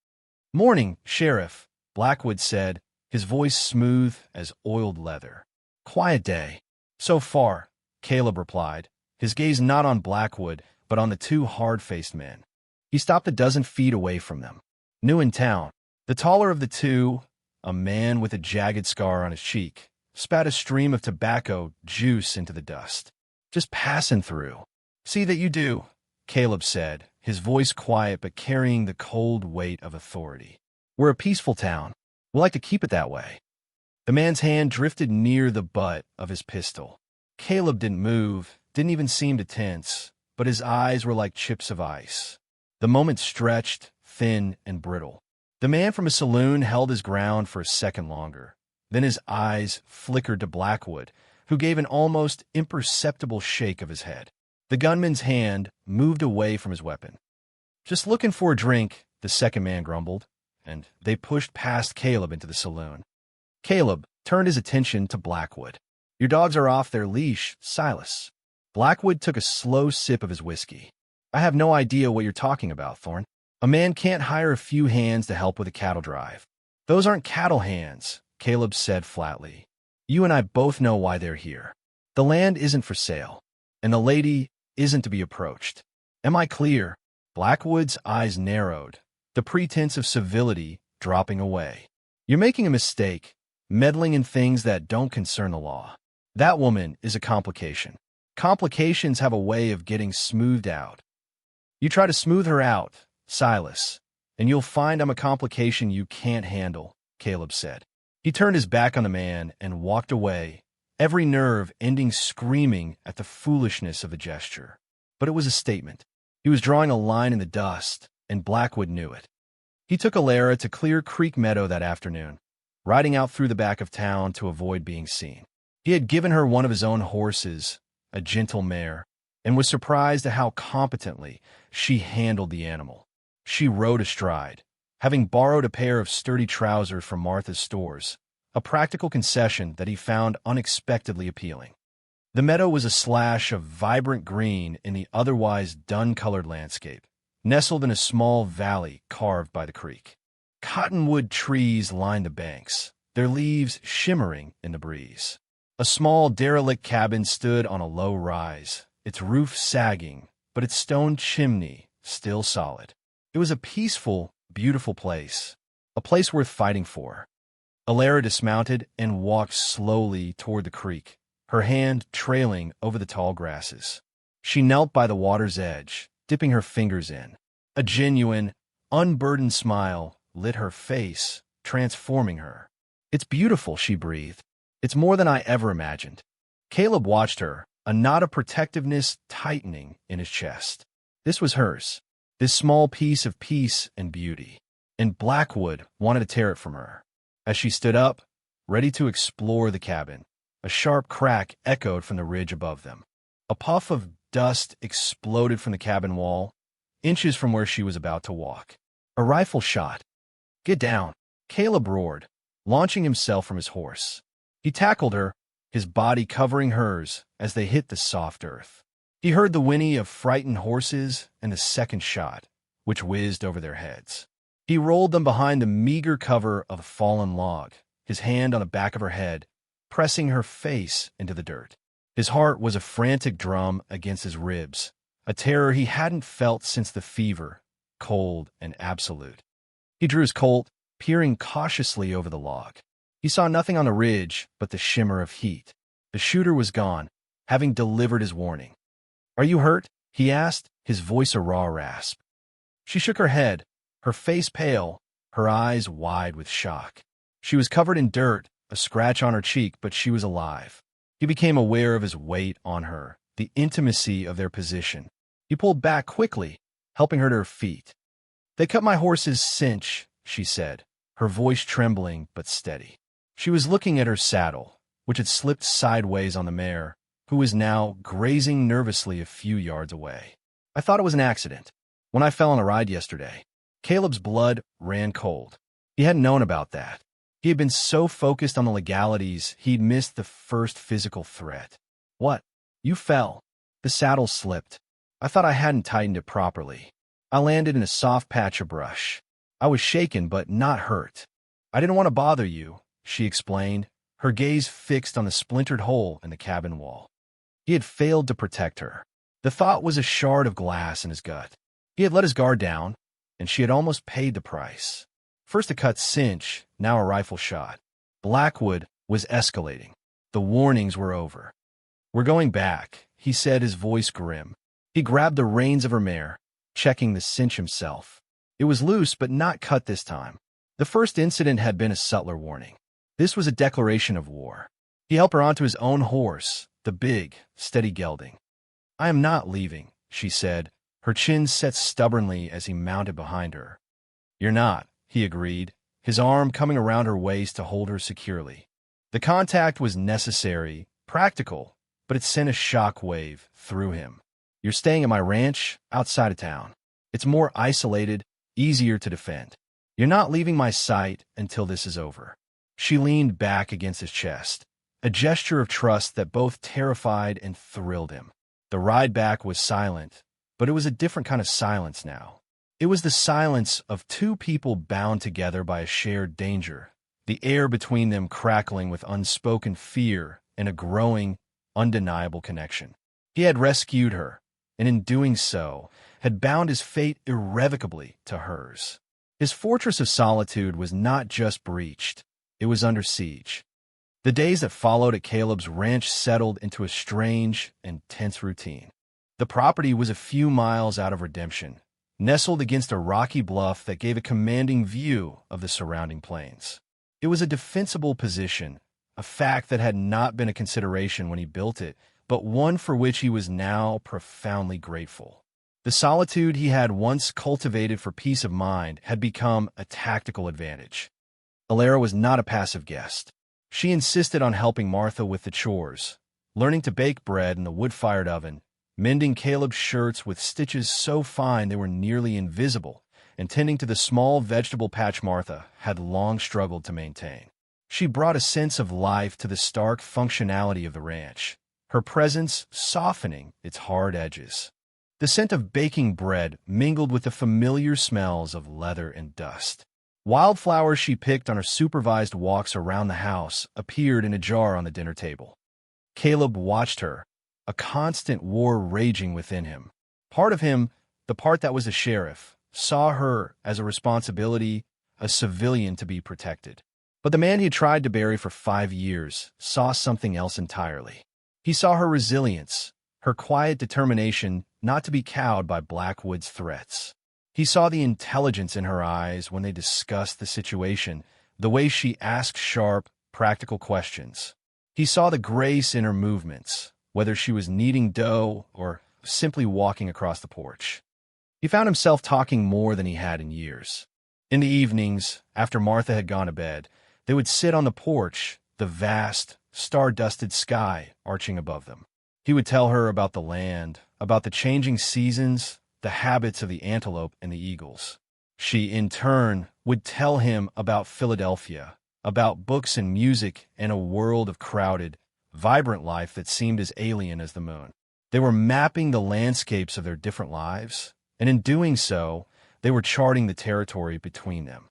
"Morning, Sheriff," Blackwood said, his voice smooth as oiled leather. "Quiet day." "So far," Caleb replied, his gaze not on Blackwood, but on the two hard-faced men. He stopped a dozen feet away from them. New in town, the taller of the two, a man with a jagged scar on his cheek, spat a stream of tobacco juice into the dust. "Just passing through." "See that you do," Caleb said, his voice quiet but carrying the cold weight of authority. "We're a peaceful town. We like to keep it that way." The man's hand drifted near the butt of his pistol. Caleb didn't move, didn't even seem to tense, but his eyes were like chips of ice. The moment stretched, thin and brittle. The man from a saloon held his ground for a second longer. Then his eyes flickered to Blackwood, who gave an almost imperceptible shake of his head. The gunman's hand moved away from his weapon. "Just looking for a drink," the second man grumbled, and they pushed past Caleb into the saloon. Caleb turned his attention to Blackwood. "Your dogs are off their leash, Silas." Blackwood took a slow sip of his whiskey. "I have no idea what you're talking about, Thorne. A man can't hire a few hands to help with a cattle drive." "Those aren't cattle hands," Caleb said flatly. "You and I both know why they're here. The land isn't for sale, and the lady isn't to be approached. Am I clear?" Blackwood's eyes narrowed, the pretense of civility dropping away. "You're making a mistake, meddling in things that don't concern the law. That woman is a complication. Complications have a way of getting smoothed out. You try to smooth her out, Silas, and you'll find I'm a complication you can't handle," Caleb said. He turned his back on the man and walked away, every nerve ending screaming at the foolishness of the gesture. But it was a statement. He was drawing a line in the dust, and Blackwood knew it. He took Alara to Clear Creek Meadow that afternoon, riding out through the back of town to avoid being seen. He had given her one of his own horses, a gentle mare, and was surprised at how competently she handled the animal. She rode astride, having borrowed a pair of sturdy trousers from Martha's stores, a practical concession that he found unexpectedly appealing. The meadow was a slash of vibrant green in the otherwise dun-colored landscape, nestled in a small valley carved by the creek. Cottonwood trees lined the banks, their leaves shimmering in the breeze. A small derelict cabin stood on a low rise, its roof sagging, but its stone chimney still solid. It was a peaceful, beautiful place, a place worth fighting for. Alara dismounted and walked slowly toward the creek, her hand trailing over the tall grasses. She knelt by the water's edge, dipping her fingers in. A genuine, unburdened smile lit her face, transforming her. "It's beautiful," she breathed. "It's more than I ever imagined." Caleb watched her, a knot of protectiveness tightening in his chest. This was hers, this small piece of peace and beauty, and Blackwood wanted to tear it from her. As she stood up, ready to explore the cabin, a sharp crack echoed from the ridge above them. A puff of dust exploded from the cabin wall, inches from where she was about to walk. A rifle shot. "Get down," Caleb roared, launching himself from his horse. He tackled her, his body covering hers as they hit the soft earth. He heard the whinny of frightened horses and the second shot, which whizzed over their heads. He rolled them behind the meager cover of a fallen log, his hand on the back of her head, pressing her face into the dirt. His heart was a frantic drum against his ribs, a terror he hadn't felt since the fever, cold and absolute. He drew his Colt, peering cautiously over the log. He saw nothing on the ridge but the shimmer of heat. The shooter was gone, having delivered his warning. "Are you hurt?" he asked, his voice a raw rasp. She shook her head, her face pale, her eyes wide with shock. She was covered in dirt, a scratch on her cheek, but she was alive. He became aware of his weight on her, the intimacy of their position. He pulled back quickly, helping her to her feet. "They cut my horse's cinch," she said, her voice trembling but steady. She was looking at her saddle, which had slipped sideways on the mare, who was now grazing nervously a few yards away. "I thought it was an accident. When I fell on a ride yesterday." Caleb's blood ran cold. He hadn't known about that. He had been so focused on the legalities, he'd missed the first physical threat. "What? You fell." The saddle slipped. "I thought I hadn't tightened it properly. I landed in a soft patch of brush. I was shaken but not hurt. I didn't want to bother you," she explained, her gaze fixed on the splintered hole in the cabin wall. He had failed to protect her. The thought was a shard of glass in his gut. He had let his guard down, and she had almost paid the price. First a cut cinch, now a rifle shot. Blackwood was escalating. The warnings were over. "We're going back," he said, his voice grim. He grabbed the reins of her mare, checking the cinch himself. It was loose but not cut this time. The first incident had been a subtler warning. This was a declaration of war. He helped her onto his own horse, the big, steady gelding. "I am not leaving," she said, her chin set stubbornly as he mounted behind her. "You're not," he agreed, his arm coming around her waist to hold her securely. The contact was necessary, practical, but it sent a shock wave through him. "You're staying at my ranch, outside of town. It's more isolated, easier to defend. You're not leaving my sight until this is over." She leaned back against his chest, a gesture of trust that both terrified and thrilled him. The ride back was silent, but it was a different kind of silence now. It was the silence of two people bound together by a shared danger, the air between them crackling with unspoken fear and a growing, undeniable connection. He had rescued her, and in doing so, had bound his fate irrevocably to hers. His fortress of solitude was not just breached, it was under siege. The days that followed at Caleb's ranch settled into a strange and tense routine. The property was a few miles out of Redemption, nestled against a rocky bluff that gave a commanding view of the surrounding plains. It was a defensible position, a fact that had not been a consideration when he built it, but one for which he was now profoundly grateful. The solitude he had once cultivated for peace of mind had become a tactical advantage. Alara was not a passive guest. She insisted on helping Martha with the chores, learning to bake bread in the wood-fired oven, mending Caleb's shirts with stitches so fine they were nearly invisible, and tending to the small vegetable patch Martha had long struggled to maintain. She brought a sense of life to the stark functionality of the ranch, her presence softening its hard edges. The scent of baking bread mingled with the familiar smells of leather and dust. Wildflowers she picked on her supervised walks around the house appeared in a jar on the dinner table. Caleb watched her, a constant war raging within him. Part of him, the part that was a sheriff, saw her as a responsibility, a civilian to be protected. But the man he had tried to bury for 5 years saw something else entirely. He saw her resilience, her quiet determination not to be cowed by Blackwood's threats. He saw the intelligence in her eyes when they discussed the situation, the way she asked sharp, practical questions. He saw the grace in her movements, whether she was kneading dough or simply walking across the porch. He found himself talking more than he had in years. In the evenings, after Martha had gone to bed, they would sit on the porch, the vast, star-dusted sky arching above them. He would tell her about the land, about the changing seasons, the habits of the antelope and the eagles. She, in turn, would tell him about Philadelphia, about books and music and a world of crowded, vibrant life that seemed as alien as the moon. They were mapping the landscapes of their different lives, and in doing so, they were charting the territory between them.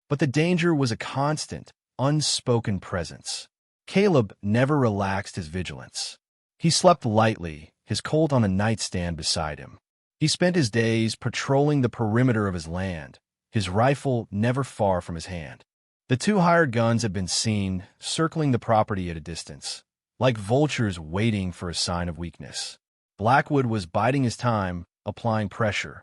But the danger was a constant, unspoken presence. Caleb never relaxed his vigilance. He slept lightly, his Colt on a nightstand beside him. He spent his days patrolling the perimeter of his land, his rifle never far from his hand. The 2 hired guns had been seen, circling the property at a distance, like vultures waiting for a sign of weakness. Blackwood was biding his time, applying pressure.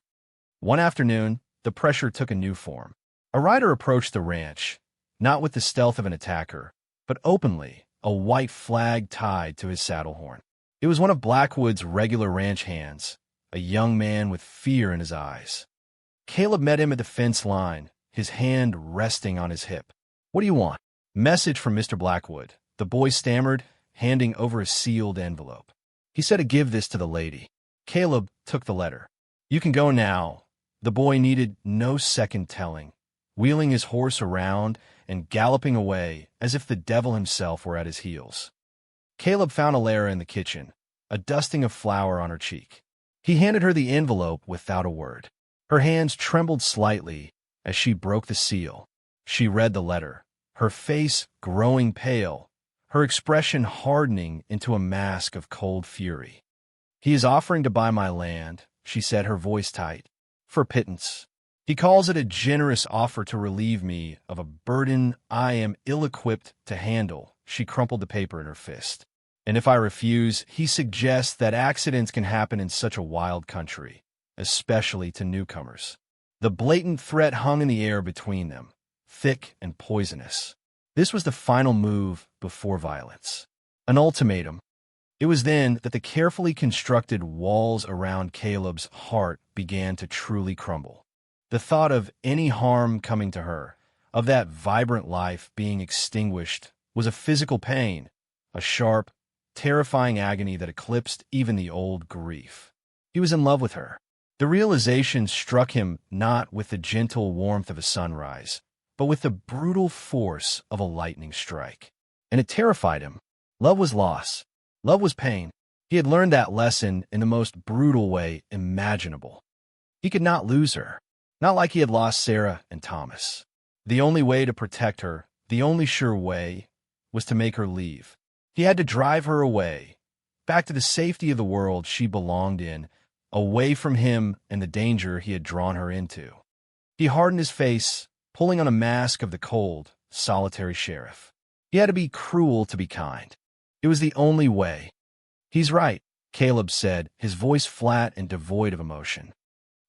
One afternoon, the pressure took a new form. A rider approached the ranch, not with the stealth of an attacker, but openly, a white flag tied to his saddle horn. It was one of Blackwood's regular ranch hands, a young man with fear in his eyes. Caleb met him at the fence line, his hand resting on his hip. "What do you want?" "Message from Mr. Blackwood," the boy stammered, handing over a sealed envelope. "He said to give this to the lady." Caleb took the letter. "You can go now." The boy needed no second telling, wheeling his horse around and galloping away as if the devil himself were at his heels. Caleb found Alara in the kitchen, a dusting of flour on her cheek. He handed her the envelope without a word. Her hands trembled slightly as she broke the seal. She read the letter, her face growing pale, her expression hardening into a mask of cold fury. "He is offering to buy my land," she said, her voice tight, "for pittance. He calls it a generous offer to relieve me of a burden I am ill-equipped to handle." She crumpled the paper in her fist. "And if I refuse, he suggests that accidents can happen in such a wild country. especially to newcomers. The blatant threat hung in the air between them, thick and poisonous. This was the final move before violence. An ultimatum. It was then that the carefully constructed walls around Caleb's heart began to truly crumble. The thought of any harm coming to her, of that vibrant life being extinguished, was a physical pain, a sharp, terrifying agony that eclipsed even the old grief. He was in love with her. The realization struck him not with the gentle warmth of a sunrise, but with the brutal force of a lightning strike. And it terrified him. Love was loss. Love was pain. He had learned that lesson in the most brutal way imaginable. He could not lose her, not like he had lost Sarah and Thomas. The only way to protect her, the only sure way, was to make her leave. He had to drive her away, back to the safety of the world she belonged in, away from him and the danger he had drawn her into. He hardened his face, pulling on a mask of the cold, solitary sheriff. He had to be cruel to be kind. It was the only way. "He's right," Caleb said, his voice flat and devoid of emotion.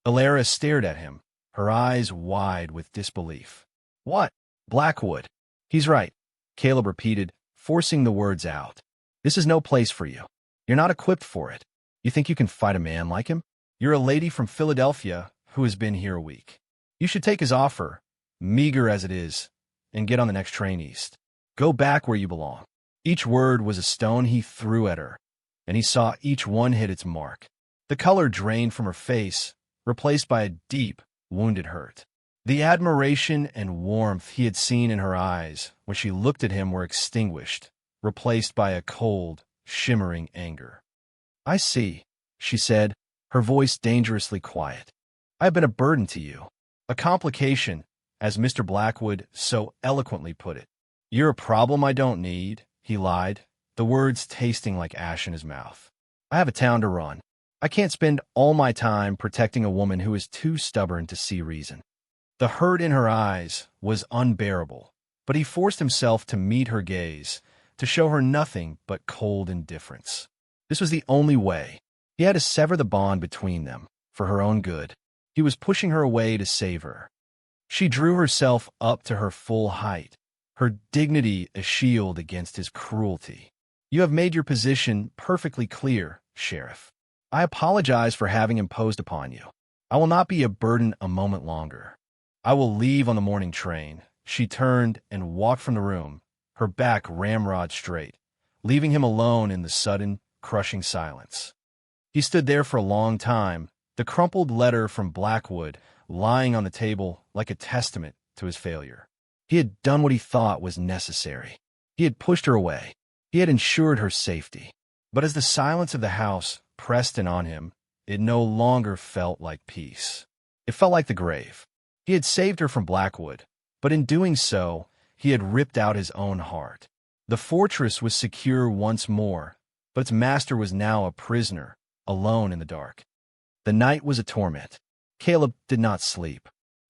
Alara stared at him, her eyes wide with disbelief. "What?" "Blackwood. He's right," Caleb repeated, forcing the words out. "This is no place for you. You're not equipped for it. You think you can fight a man like him? You're a lady from Philadelphia who has been here a week. You should take his offer, meager as it is, and get on the next train east. Go back where you belong." Each word was a stone he threw at her, and he saw each one hit its mark. The color drained from her face, replaced by a deep, wounded hurt. The admiration and warmth he had seen in her eyes when she looked at him were extinguished, replaced by a cold, shimmering anger. "I see," she said, her voice dangerously quiet. "I have been a burden to you, a complication, as Mr. Blackwood so eloquently put it." "You're a problem I don't need," he lied, the words tasting like ash in his mouth. "I have a town to run. I can't spend all my time protecting a woman who is too stubborn to see reason." The hurt in her eyes was unbearable, but he forced himself to meet her gaze, to show her nothing but cold indifference. This was the only way. He had to sever the bond between them, for her own good. He was pushing her away to save her. She drew herself up to her full height, her dignity a shield against his cruelty. "You have made your position perfectly clear, Sheriff. I apologize for having imposed upon you. I will not be a burden a moment longer. I will leave on the morning train." She turned and walked from the room, her back ramrod straight, leaving him alone in the sudden, crushing silence. He stood there for a long time, the crumpled letter from Blackwood lying on the table like a testament to his failure. He had done what he thought was necessary. He had pushed her away. He had ensured her safety. But as the silence of the house pressed in on him, it no longer felt like peace. It felt like the grave. He had saved her from Blackwood, but in doing so, he had ripped out his own heart. The fortress was secure once more, but its master was now a prisoner, alone in the dark. The night was a torment. Caleb did not sleep.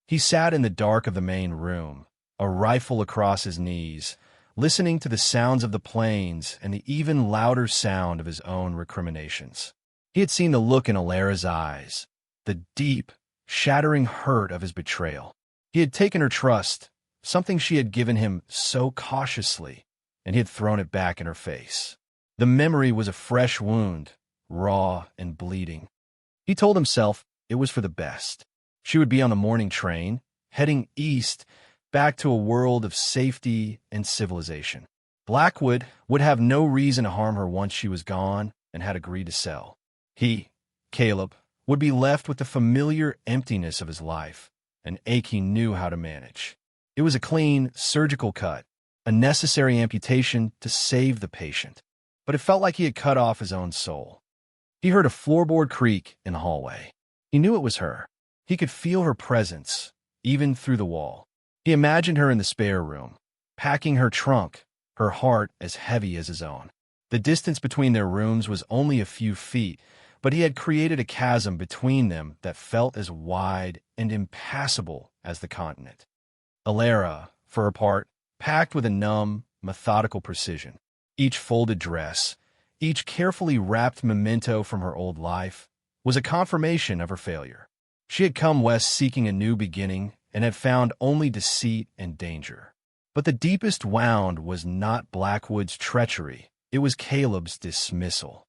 He sat in the dark of the main room, a rifle across his knees, listening to the sounds of the plains and the even louder sound of his own recriminations. He had seen the look in Alara's eyes, the deep, shattering hurt of his betrayal. He had taken her trust, something she had given him so cautiously, and he had thrown it back in her face. The memory was a fresh wound, raw and bleeding. He told himself it was for the best. She would be on the morning train, heading east, back to a world of safety and civilization. Blackwood would have no reason to harm her once she was gone and had agreed to sell. He, Caleb, would be left with the familiar emptiness of his life, an ache he knew how to manage. It was a clean, surgical cut, a necessary amputation to save the patient, but it felt like he had cut off his own soul. He heard a floorboard creak in the hallway. He knew it was her. He could feel her presence, even through the wall. He imagined her in the spare room, packing her trunk, her heart as heavy as his own. The distance between their rooms was only a few feet, but he had created a chasm between them that felt as wide and impassable as the continent. Alara, for her part, packed with a numb, methodical precision. Each folded dress, each carefully wrapped memento from her old life, was a confirmation of her failure. She had come west seeking a new beginning and had found only deceit and danger. But the deepest wound was not Blackwood's treachery, it was Caleb's dismissal.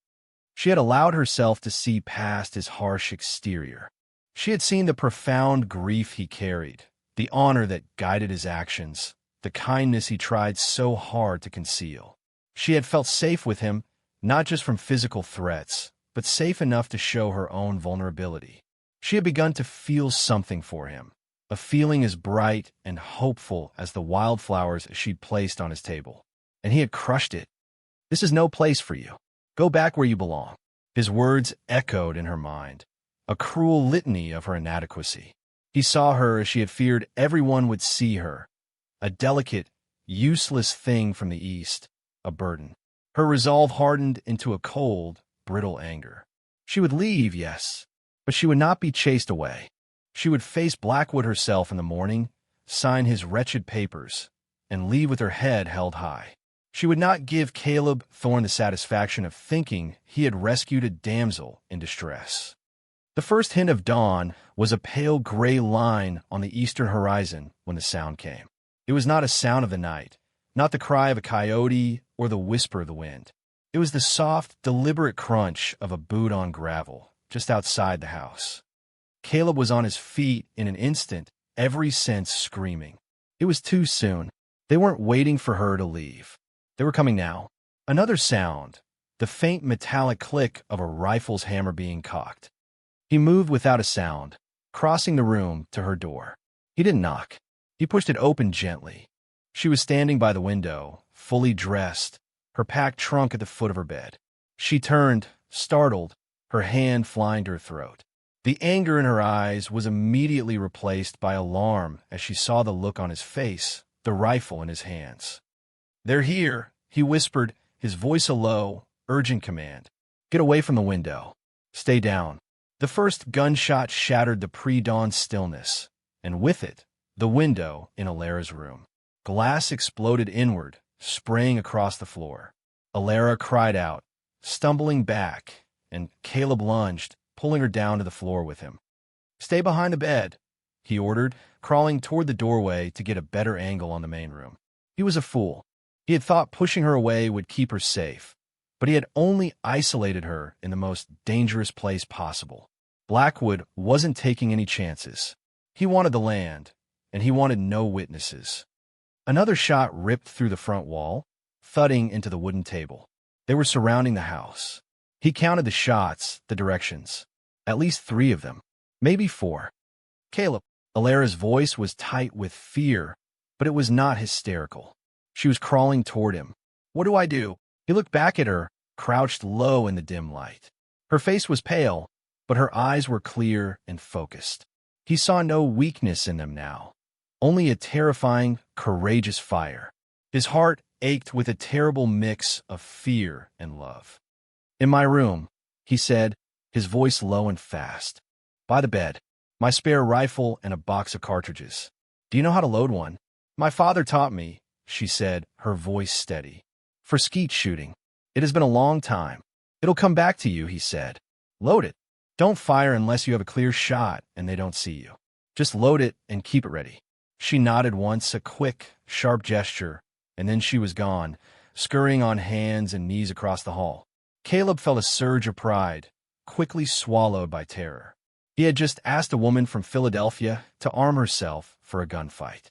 She had allowed herself to see past his harsh exterior. She had seen the profound grief he carried, the honor that guided his actions, the kindness he tried so hard to conceal. She had felt safe with him, not just from physical threats, but safe enough to show her own vulnerability. She had begun to feel something for him, a feeling as bright and hopeful as the wildflowers she'd placed on his table. And he had crushed it. "This is no place for you. Go back where you belong." His words echoed in her mind, a cruel litany of her inadequacy. He saw her as she had feared everyone would see her, a delicate, useless thing from the East, a burden. Her resolve hardened into a cold, brittle anger. She would leave, yes, but she would not be chased away. She would face Blackwood herself in the morning, sign his wretched papers, and leave with her head held high. She would not give Caleb Thorne the satisfaction of thinking he had rescued a damsel in distress. The first hint of dawn was a pale gray line on the eastern horizon when the sound came. It was not a sound of the night, not the cry of a coyote or the whisper of the wind. It was the soft, deliberate crunch of a boot on gravel just outside the house. Caleb was on his feet in an instant, every sense screaming. It was too soon. They weren't waiting for her to leave. They were coming now. Another sound, the faint metallic click of a rifle's hammer being cocked. He moved without a sound, crossing the room to her door. He didn't knock. He pushed it open gently. She was standing by the window, fully dressed, her packed trunk at the foot of her bed. She turned, startled, her hand flying to her throat. The anger in her eyes was immediately replaced by alarm as she saw the look on his face, the rifle in his hands. "They're here," he whispered, his voice a low, urgent command. "Get away from the window. Stay down." The first gunshot shattered the pre-dawn stillness, and with it, the window in Alara's room. Glass exploded inward, spraying across the floor. Alara cried out, stumbling back, and Caleb lunged, pulling her down to the floor with him. "Stay behind the bed," he ordered, crawling toward the doorway to get a better angle on the main room. He was a fool. He had thought pushing her away would keep her safe, but he had only isolated her in the most dangerous place possible. Blackwood wasn't taking any chances. He wanted the land, and he wanted no witnesses. Another shot ripped through the front wall, thudding into the wooden table. They were surrounding the house. He counted the shots, the directions. At least 3 of them, maybe 4. "Caleb." Alara's voice was tight with fear, but it was not hysterical. She was crawling toward him. "What do I do?" He looked back at her, crouched low in the dim light. Her face was pale, but her eyes were clear and focused. He saw no weakness in them now, only a terrifying, courageous fire. His heart ached with a terrible mix of fear and love. "In my room," he said, his voice low and fast. "By the bed. My spare rifle and a box of cartridges. Do you know how to load one?" "My father taught me," she said, her voice steady. "For skeet shooting. It has been a long time." "It'll come back to you," he said. "Load it. Don't fire unless you have a clear shot and they don't see you. Just load it and keep it ready." She nodded once, a quick, sharp gesture, and then she was gone, scurrying on hands and knees across the hall. Caleb felt a surge of pride, quickly swallowed by terror. He had just asked a woman from Philadelphia to arm herself for a gunfight.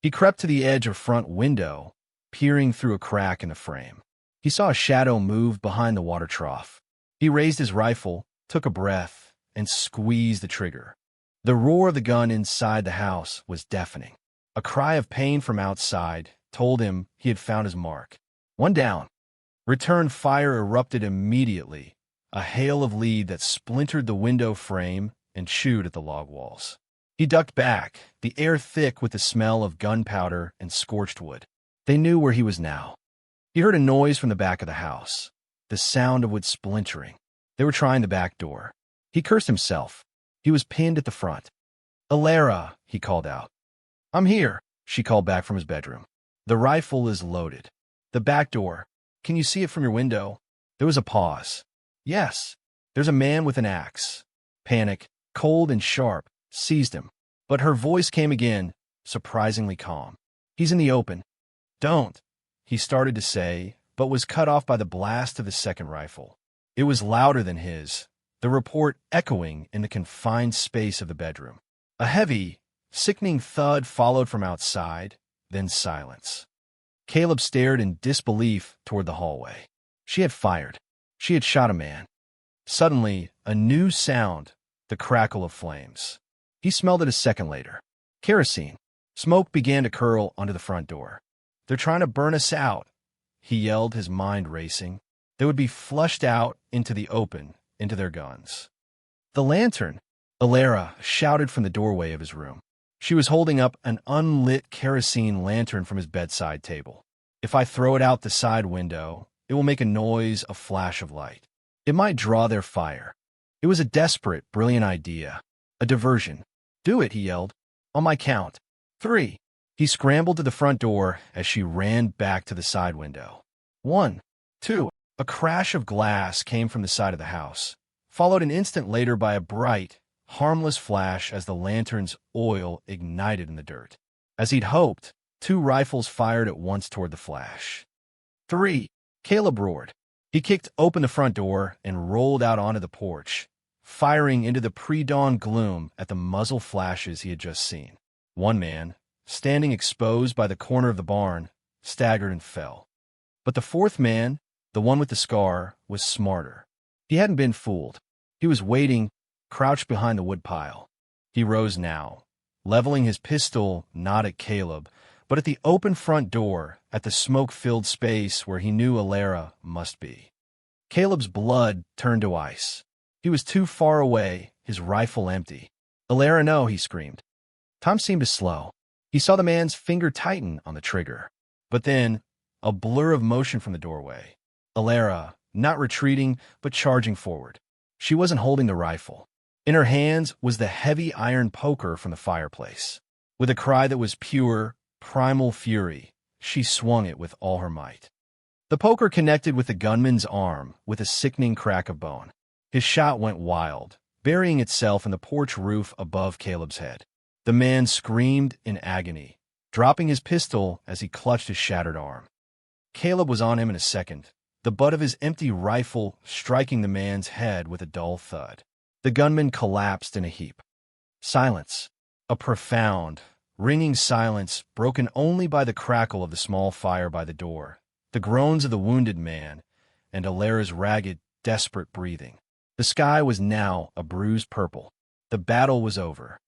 He crept to the edge of front window, peering through a crack in the frame. He saw a shadow move behind the water trough. He raised his rifle, took a breath, and squeezed the trigger. The roar of the gun inside the house was deafening. A cry of pain from outside told him he had found his mark. One down. Return fire erupted immediately, a hail of lead that splintered the window frame and chewed at the log walls. He ducked back, the air thick with the smell of gunpowder and scorched wood. They knew where he was now. He heard a noise from the back of the house, the sound of wood splintering. They were trying the back door. He cursed himself. He was pinned at the front. "Alara," he called out. "I'm here," she called back from his bedroom. "The rifle is loaded. The back door. Can you see it from your window?" There was a pause. "Yes." There's a man with an axe. Panic, cold and sharp, seized him. But her voice came again, surprisingly calm. He's in the open. Don't, he started to say, but was cut off by the blast of the second rifle. It was louder than his, the report echoing in the confined space of the bedroom. A heavy, sickening thud followed from outside, then silence. Caleb stared in disbelief toward the hallway. She had fired. She had shot a man. Suddenly, a new sound, the crackle of flames. He smelled it a second later. Kerosene. Smoke began to curl onto the front door. They're trying to burn us out, he yelled, his mind racing. They would be flushed out into the open, into their guns. The lantern, Alara shouted from the doorway of his room. She was holding up an unlit kerosene lantern from his bedside table. If I throw it out the side window, it will make a noise, a flash of light. It might draw their fire. It was a desperate, brilliant idea. A diversion. Do it, he yelled. On my count. 3. He scrambled to the front door as she ran back to the side window. 1, 2. A crash of glass came from the side of the house, followed an instant later by a bright, harmless flash as the lantern's oil ignited in the dirt. As he'd hoped, 2 rifles fired at once toward the flash. 3. Caleb roared. He kicked open the front door and rolled out onto the porch, firing into the pre-dawn gloom at the muzzle flashes he had just seen. One man, standing exposed by the corner of the barn, staggered and fell. But the fourth man, the one with the scar, was smarter. He hadn't been fooled. He was waiting, crouched behind the woodpile. He rose now, leveling his pistol not at Caleb, but at the open front door, at the smoke-filled space where he knew Alara must be. Caleb's blood turned to ice. He was too far away, his rifle empty. Alara, no, he screamed. Time seemed to slow. He saw the man's finger tighten on the trigger. But then, a blur of motion from the doorway. Alara, not retreating, but charging forward. She wasn't holding the rifle. In her hands was the heavy iron poker from the fireplace. With a cry that was pure, primal fury, she swung it with all her might. The poker connected with the gunman's arm with a sickening crack of bone. His shot went wild, burying itself in the porch roof above Caleb's head. The man screamed in agony, dropping his pistol as he clutched his shattered arm. Caleb was on him in a second, the butt of his empty rifle striking the man's head with a dull thud. The gunman collapsed in a heap. Silence. A profound, ringing silence broken only by the crackle of the small fire by the door, the groans of the wounded man, and Alara's ragged, desperate breathing. The sky was now a bruised purple. The battle was over.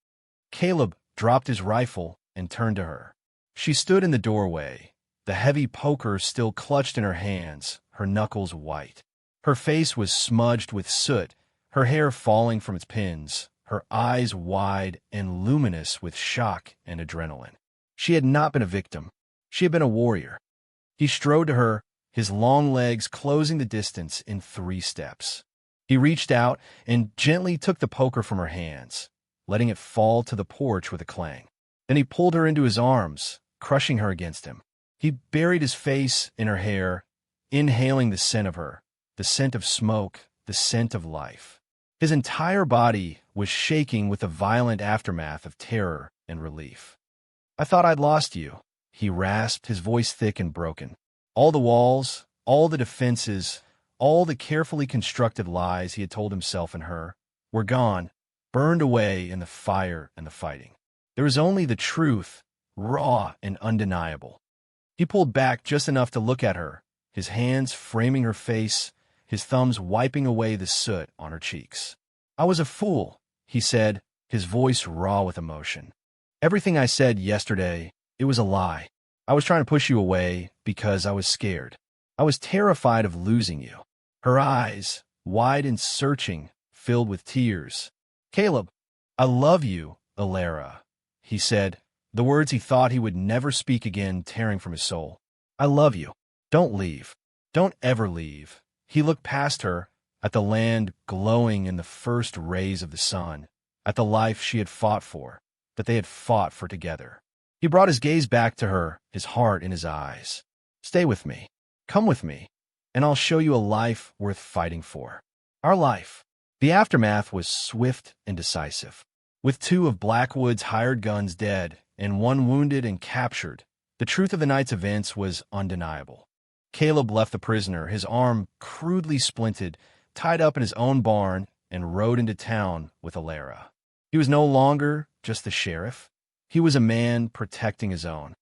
Caleb dropped his rifle and turned to her. She stood in the doorway, the heavy poker still clutched in her hands, her knuckles white. Her face was smudged with soot, her hair falling from its pins, her eyes wide and luminous with shock and adrenaline. She had not been a victim. She had been a warrior. He strode to her, his long legs closing the distance in 3 steps. He reached out and gently took the poker from her hands, letting it fall to the porch with a clang. Then he pulled her into his arms, crushing her against him. He buried his face in her hair, inhaling the scent of her, the scent of smoke, the scent of life. His entire body was shaking with the violent aftermath of terror and relief. I thought I'd lost you, he rasped, his voice thick and broken. All the walls, all the defenses, all the carefully constructed lies he had told himself and her, were gone, burned away in the fire and the fighting. There was only the truth, raw and undeniable. He pulled back just enough to look at her, his hands framing her face, his thumbs wiping away the soot on her cheeks. I was a fool, he said, his voice raw with emotion. Everything I said yesterday, it was a lie. I was trying to push you away because I was scared. I was terrified of losing you. Her eyes, wide and searching, filled with tears. Caleb, I love you, Alara, he said, the words he thought he would never speak again tearing from his soul. I love you. Don't leave. Don't ever leave. He looked past her, at the land glowing in the first rays of the sun, at the life she had fought for, that they had fought for together. He brought his gaze back to her, his heart in his eyes. Stay with me. Come with me, and I'll show you a life worth fighting for. Our life. The aftermath was swift and decisive. With two of Blackwood's hired guns dead and one wounded and captured, the truth of the night's events was undeniable. Caleb left the prisoner, his arm crudely splinted, tied up in his own barn, and rode into town with Alara. He was no longer just the sheriff. He was a man protecting his own.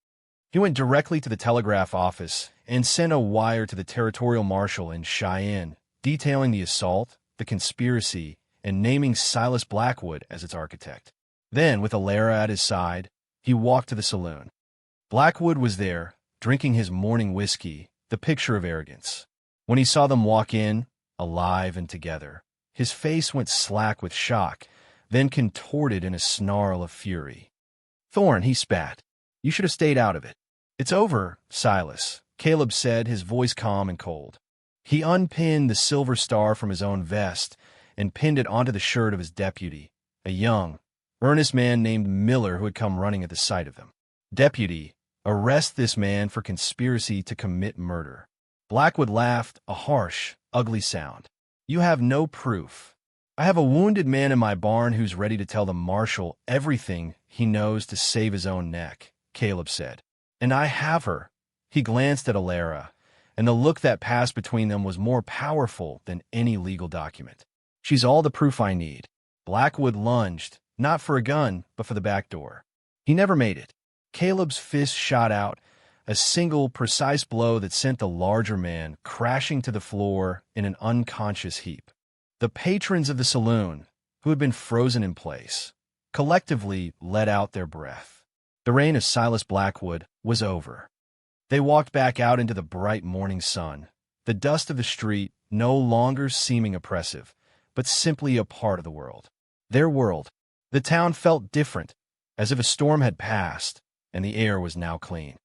He went directly to the telegraph office and sent a wire to the territorial marshal in Cheyenne, detailing the assault, the conspiracy, and naming Silas Blackwood as its architect. Then, with Alara at his side, he walked to the saloon. Blackwood was there, drinking his morning whiskey, the picture of arrogance. When he saw them walk in, alive and together, his face went slack with shock, then contorted in a snarl of fury. "Thorne," he spat, "you should have stayed out of it." "It's over, Silas," Caleb said, his voice calm and cold. He unpinned the silver star from his own vest and pinned it onto the shirt of his deputy, a young, earnest man named Miller who had come running at the sight of them. "Deputy, arrest this man for conspiracy to commit murder." Blackwood laughed, a harsh, ugly sound. "You have no proof." "I have a wounded man in my barn who's ready to tell the marshal everything he knows to save his own neck," Caleb said. "And I have her." He glanced at Alara, and the look that passed between them was more powerful than any legal document. "She's all the proof I need." Blackwood lunged, not for a gun, but for the back door. He never made it. Caleb's fist shot out, a single, precise blow that sent the larger man crashing to the floor in an unconscious heap. The patrons of the saloon, who had been frozen in place, collectively let out their breath. The reign of Silas Blackwood was over. They walked back out into the bright morning sun, the dust of the street no longer seeming oppressive, but simply a part of the world. Their world. The town felt different, as if a storm had passed, and the air was now clean.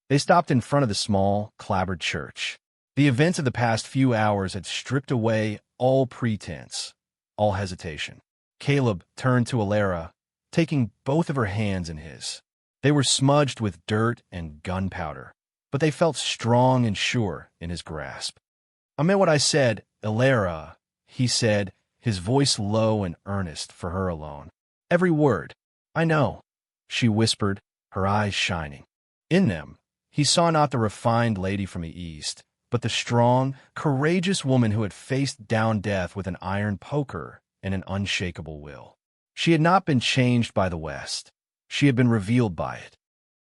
They stopped in front of the small, clapboard church. The events of the past few hours had stripped away all pretense, all hesitation. Caleb turned to Alara, taking both of her hands in his. They were smudged with dirt and gunpowder, but they felt strong and sure in his grasp. "I meant what I said, Alara," he said, his voice low and earnest for her alone. "Every word." "I know," she whispered, her eyes shining. In them, he saw not the refined lady from the East, but the strong, courageous woman who had faced down death with an iron poker and an unshakable will. She had not been changed by the West. She had been revealed by it.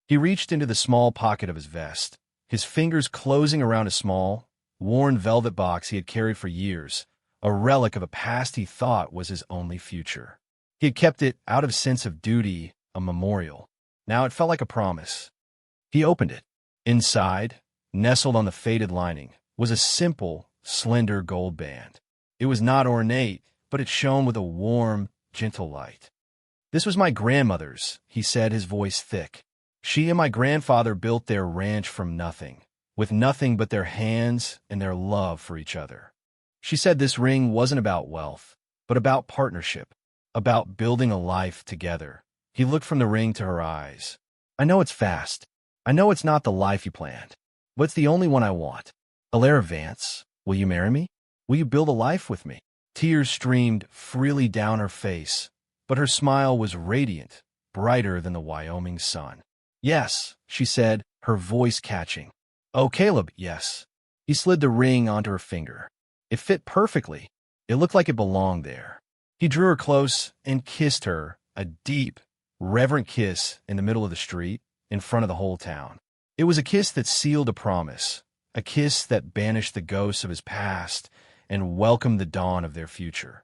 He reached into the small pocket of his vest, his fingers closing around a small, worn velvet box he had carried for years, a relic of a past he thought was his only future. He had kept it out of sense of duty, a memorial. Now it felt like a promise. He opened it. Inside, nestled on the faded lining, was a simple, slender gold band. It was not ornate, but it shone with a warm, gentle light. "This was my grandmother's," he said, his voice thick. "She and my grandfather built their ranch from nothing, with nothing but their hands and their love for each other. She said this ring wasn't about wealth, but about partnership, about building a life together." He looked from the ring to her eyes. "I know it's fast. I know it's not the life you planned, but it's the only one I want. Alara Vance, will you marry me? Will you build a life with me?" Tears streamed freely down her face, but her smile was radiant, brighter than the Wyoming sun. "Yes," she said, her voice catching. "Oh, Caleb, yes." He slid the ring onto her finger. It fit perfectly. It looked like it belonged there. He drew her close and kissed her, a deep, reverent kiss in the middle of the street, in front of the whole town. It was a kiss that sealed a promise, a kiss that banished the ghosts of his past and welcomed the dawn of their future.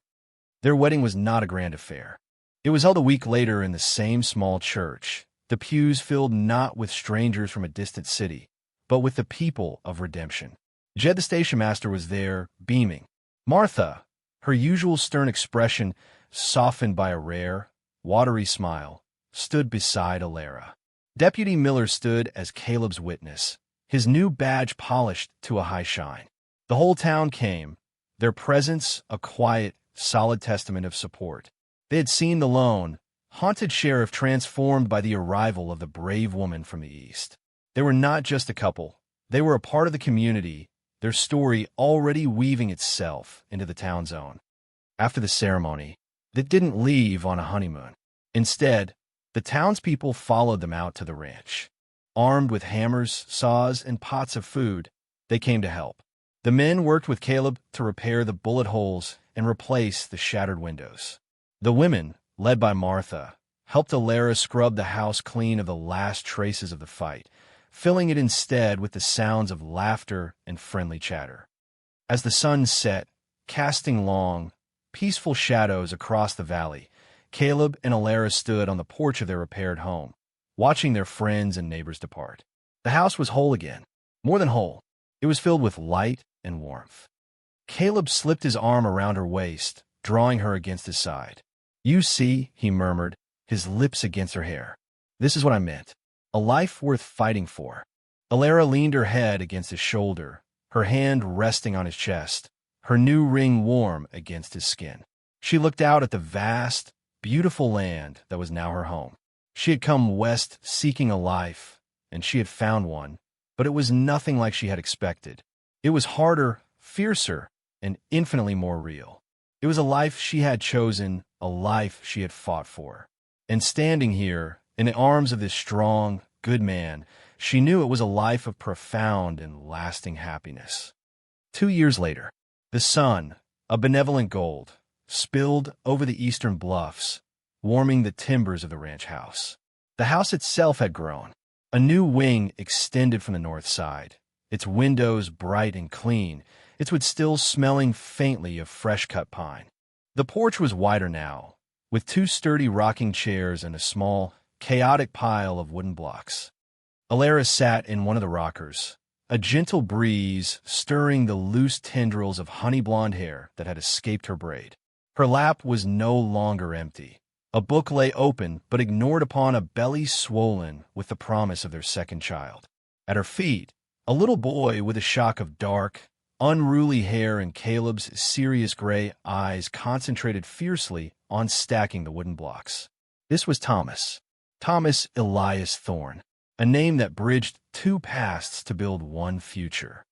Their wedding was not a grand affair. It was held a week later in the same small church, the pews filled not with strangers from a distant city, but with the people of redemption. Jed the station master was there, beaming. Martha, her usual stern expression softened by a rare, watery smile, stood beside Alara. Deputy Miller stood as Caleb's witness, his new badge polished to a high shine. The whole town came, their presence a quiet, solid testament of support. They had seen the lone, haunted sheriff transformed by the arrival of the brave woman from the East. They were not just a couple. They were a part of the community, their story already weaving itself into the town's own. After the ceremony, they didn't leave on a honeymoon. Instead, the townspeople followed them out to the ranch. Armed with hammers, saws, and pots of food, they came to help. The men worked with Caleb to repair the bullet holes and replace the shattered windows. The women, led by Martha, helped Alara scrub the house clean of the last traces of the fight, filling it instead with the sounds of laughter and friendly chatter. As the sun set, casting long, peaceful shadows across the valley, Caleb and Alara stood on the porch of their repaired home, watching their friends and neighbors depart. The house was whole again. More than whole. It was filled with light and warmth. Caleb slipped his arm around her waist, drawing her against his side. "You see," he murmured, his lips against her hair. "This is what I meant. A life worth fighting for." Alara leaned her head against his shoulder, her hand resting on his chest, her new ring warm against his skin. She looked out at the vast, beautiful land that was now her home. She had come west seeking a life, and she had found one, but it was nothing like she had expected. It was harder, fiercer, and infinitely more real. It was a life she had chosen, a life she had fought for. And standing here, in the arms of this strong, good man, she knew it was a life of profound and lasting happiness. 2 years later, the sun, a benevolent gold, spilled over the eastern bluffs, warming the timbers of the ranch house. The house itself had grown. A new wing extended from the north side, its windows bright and clean, its wood still smelling faintly of fresh-cut pine. The porch was wider now, with 2 sturdy rocking chairs and a small, chaotic pile of wooden blocks. Alara sat in one of the rockers, a gentle breeze stirring the loose tendrils of honey-blonde hair that had escaped her braid. Her lap was no longer empty. A book lay open but ignored upon a belly swollen with the promise of their second child. At her feet, a little boy with a shock of dark, unruly hair and Caleb's serious gray eyes concentrated fiercely on stacking the wooden blocks. This was Thomas Elias Thorne, a name that bridged 2 pasts to build one future.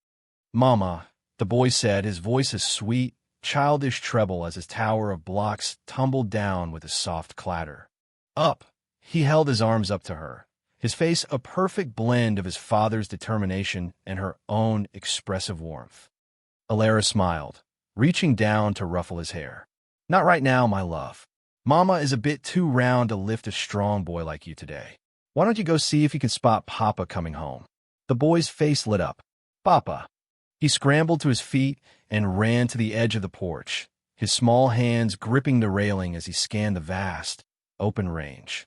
"Mama," the boy said, his voice a sweet, childish treble as his tower of blocks tumbled down with a soft clatter. "Up!" He held his arms up to her, his face a perfect blend of his father's determination and her own expressive warmth. Alara smiled, reaching down to ruffle his hair. "Not right now, my love. Mama is a bit too round to lift a strong boy like you today. Why don't you go see if you can spot Papa coming home?" The boy's face lit up. "Papa." He scrambled to his feet and ran to the edge of the porch, his small hands gripping the railing as he scanned the vast, open range.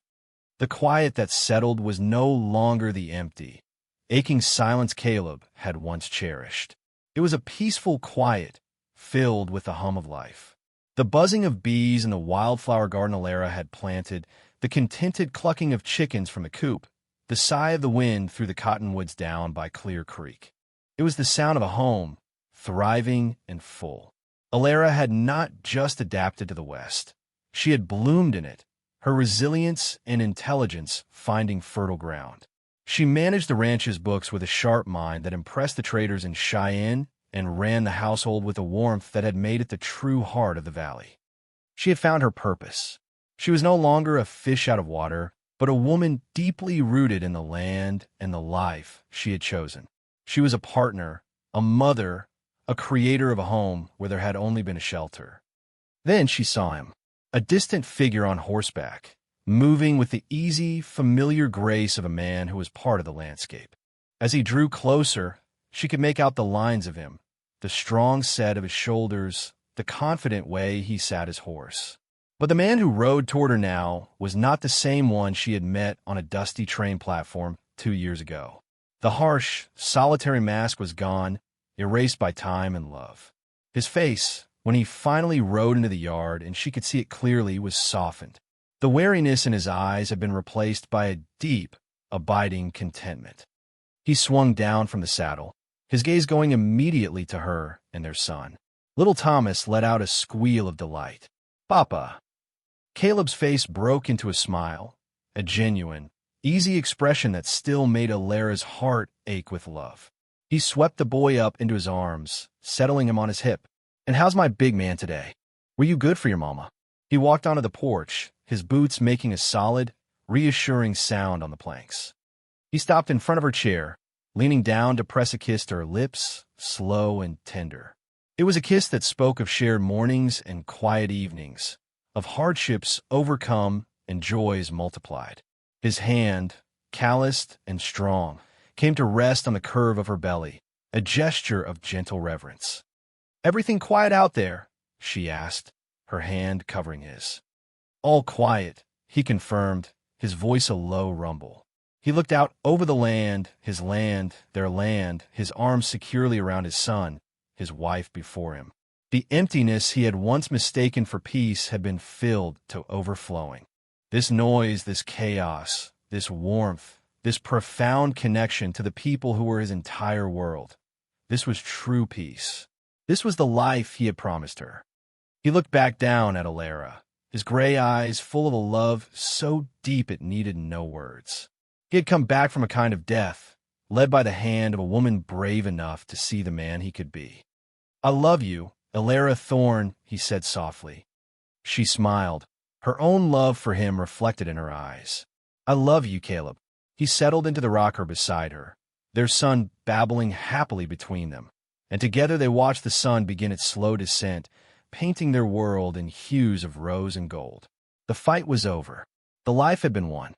The quiet that settled was no longer the empty, aching silence Caleb had once cherished. It was a peaceful quiet, filled with the hum of life. The buzzing of bees in the wildflower garden Alara had planted, the contented clucking of chickens from a coop, the sigh of the wind through the cottonwoods down by Clear Creek. It was the sound of a home, thriving and full. Alara had not just adapted to the West. She had bloomed in it, her resilience and intelligence finding fertile ground. She managed the ranch's books with a sharp mind that impressed the traders in Cheyenne and ran the household with a warmth that had made it the true heart of the valley. She had found her purpose. She was no longer a fish out of water, but a woman deeply rooted in the land and the life she had chosen. She was a partner, a mother, a creator of a home where there had only been a shelter. Then she saw him, a distant figure on horseback, moving with the easy, familiar grace of a man who was part of the landscape. As he drew closer, she could make out the lines of him, the strong set of his shoulders, the confident way he sat his horse. But the man who rode toward her now was not the same one she had met on a dusty train platform 2 years ago. The harsh, solitary mask was gone, erased by time and love. His face, when he finally rode into the yard and she could see it clearly, was softened. The wariness in his eyes had been replaced by a deep, abiding contentment. He swung down from the saddle, his gaze going immediately to her and their son. Little Thomas let out a squeal of delight. "Papa." Caleb's face broke into a smile, a genuine, easy expression that still made Alara's heart ache with love. He swept the boy up into his arms, settling him on his hip. "And how's my big man today? Were you good for your mama? He walked onto the porch, his boots making a solid, reassuring sound on the planks. He stopped in front of her chair, leaning down to press a kiss to her lips, slow and tender. It was a kiss that spoke of shared mornings and quiet evenings, of hardships overcome and joys multiplied. His hand, calloused and strong, came to rest on the curve of her belly, a gesture of gentle reverence. "Everything quiet out there?" she asked, her hand covering his. "All quiet," he confirmed, his voice a low rumble. He looked out over the land, their land, his arms securely around his son, his wife before him. The emptiness he had once mistaken for peace had been filled to overflowing. This noise, this chaos, this warmth, this profound connection to the people who were his entire world. This was true peace. This was the life he had promised her. He looked back down at Alara, his gray eyes full of a love so deep it needed no words. He had come back from a kind of death, led by the hand of a woman brave enough to see the man he could be. "I love you, Alara Thorne," he said softly. She smiled, her own love for him reflected in her eyes. "I love you, Caleb." He settled into the rocker beside her, their son babbling happily between them, and together they watched the sun begin its slow descent, painting their world in hues of rose and gold. The fight was over. The life had been won.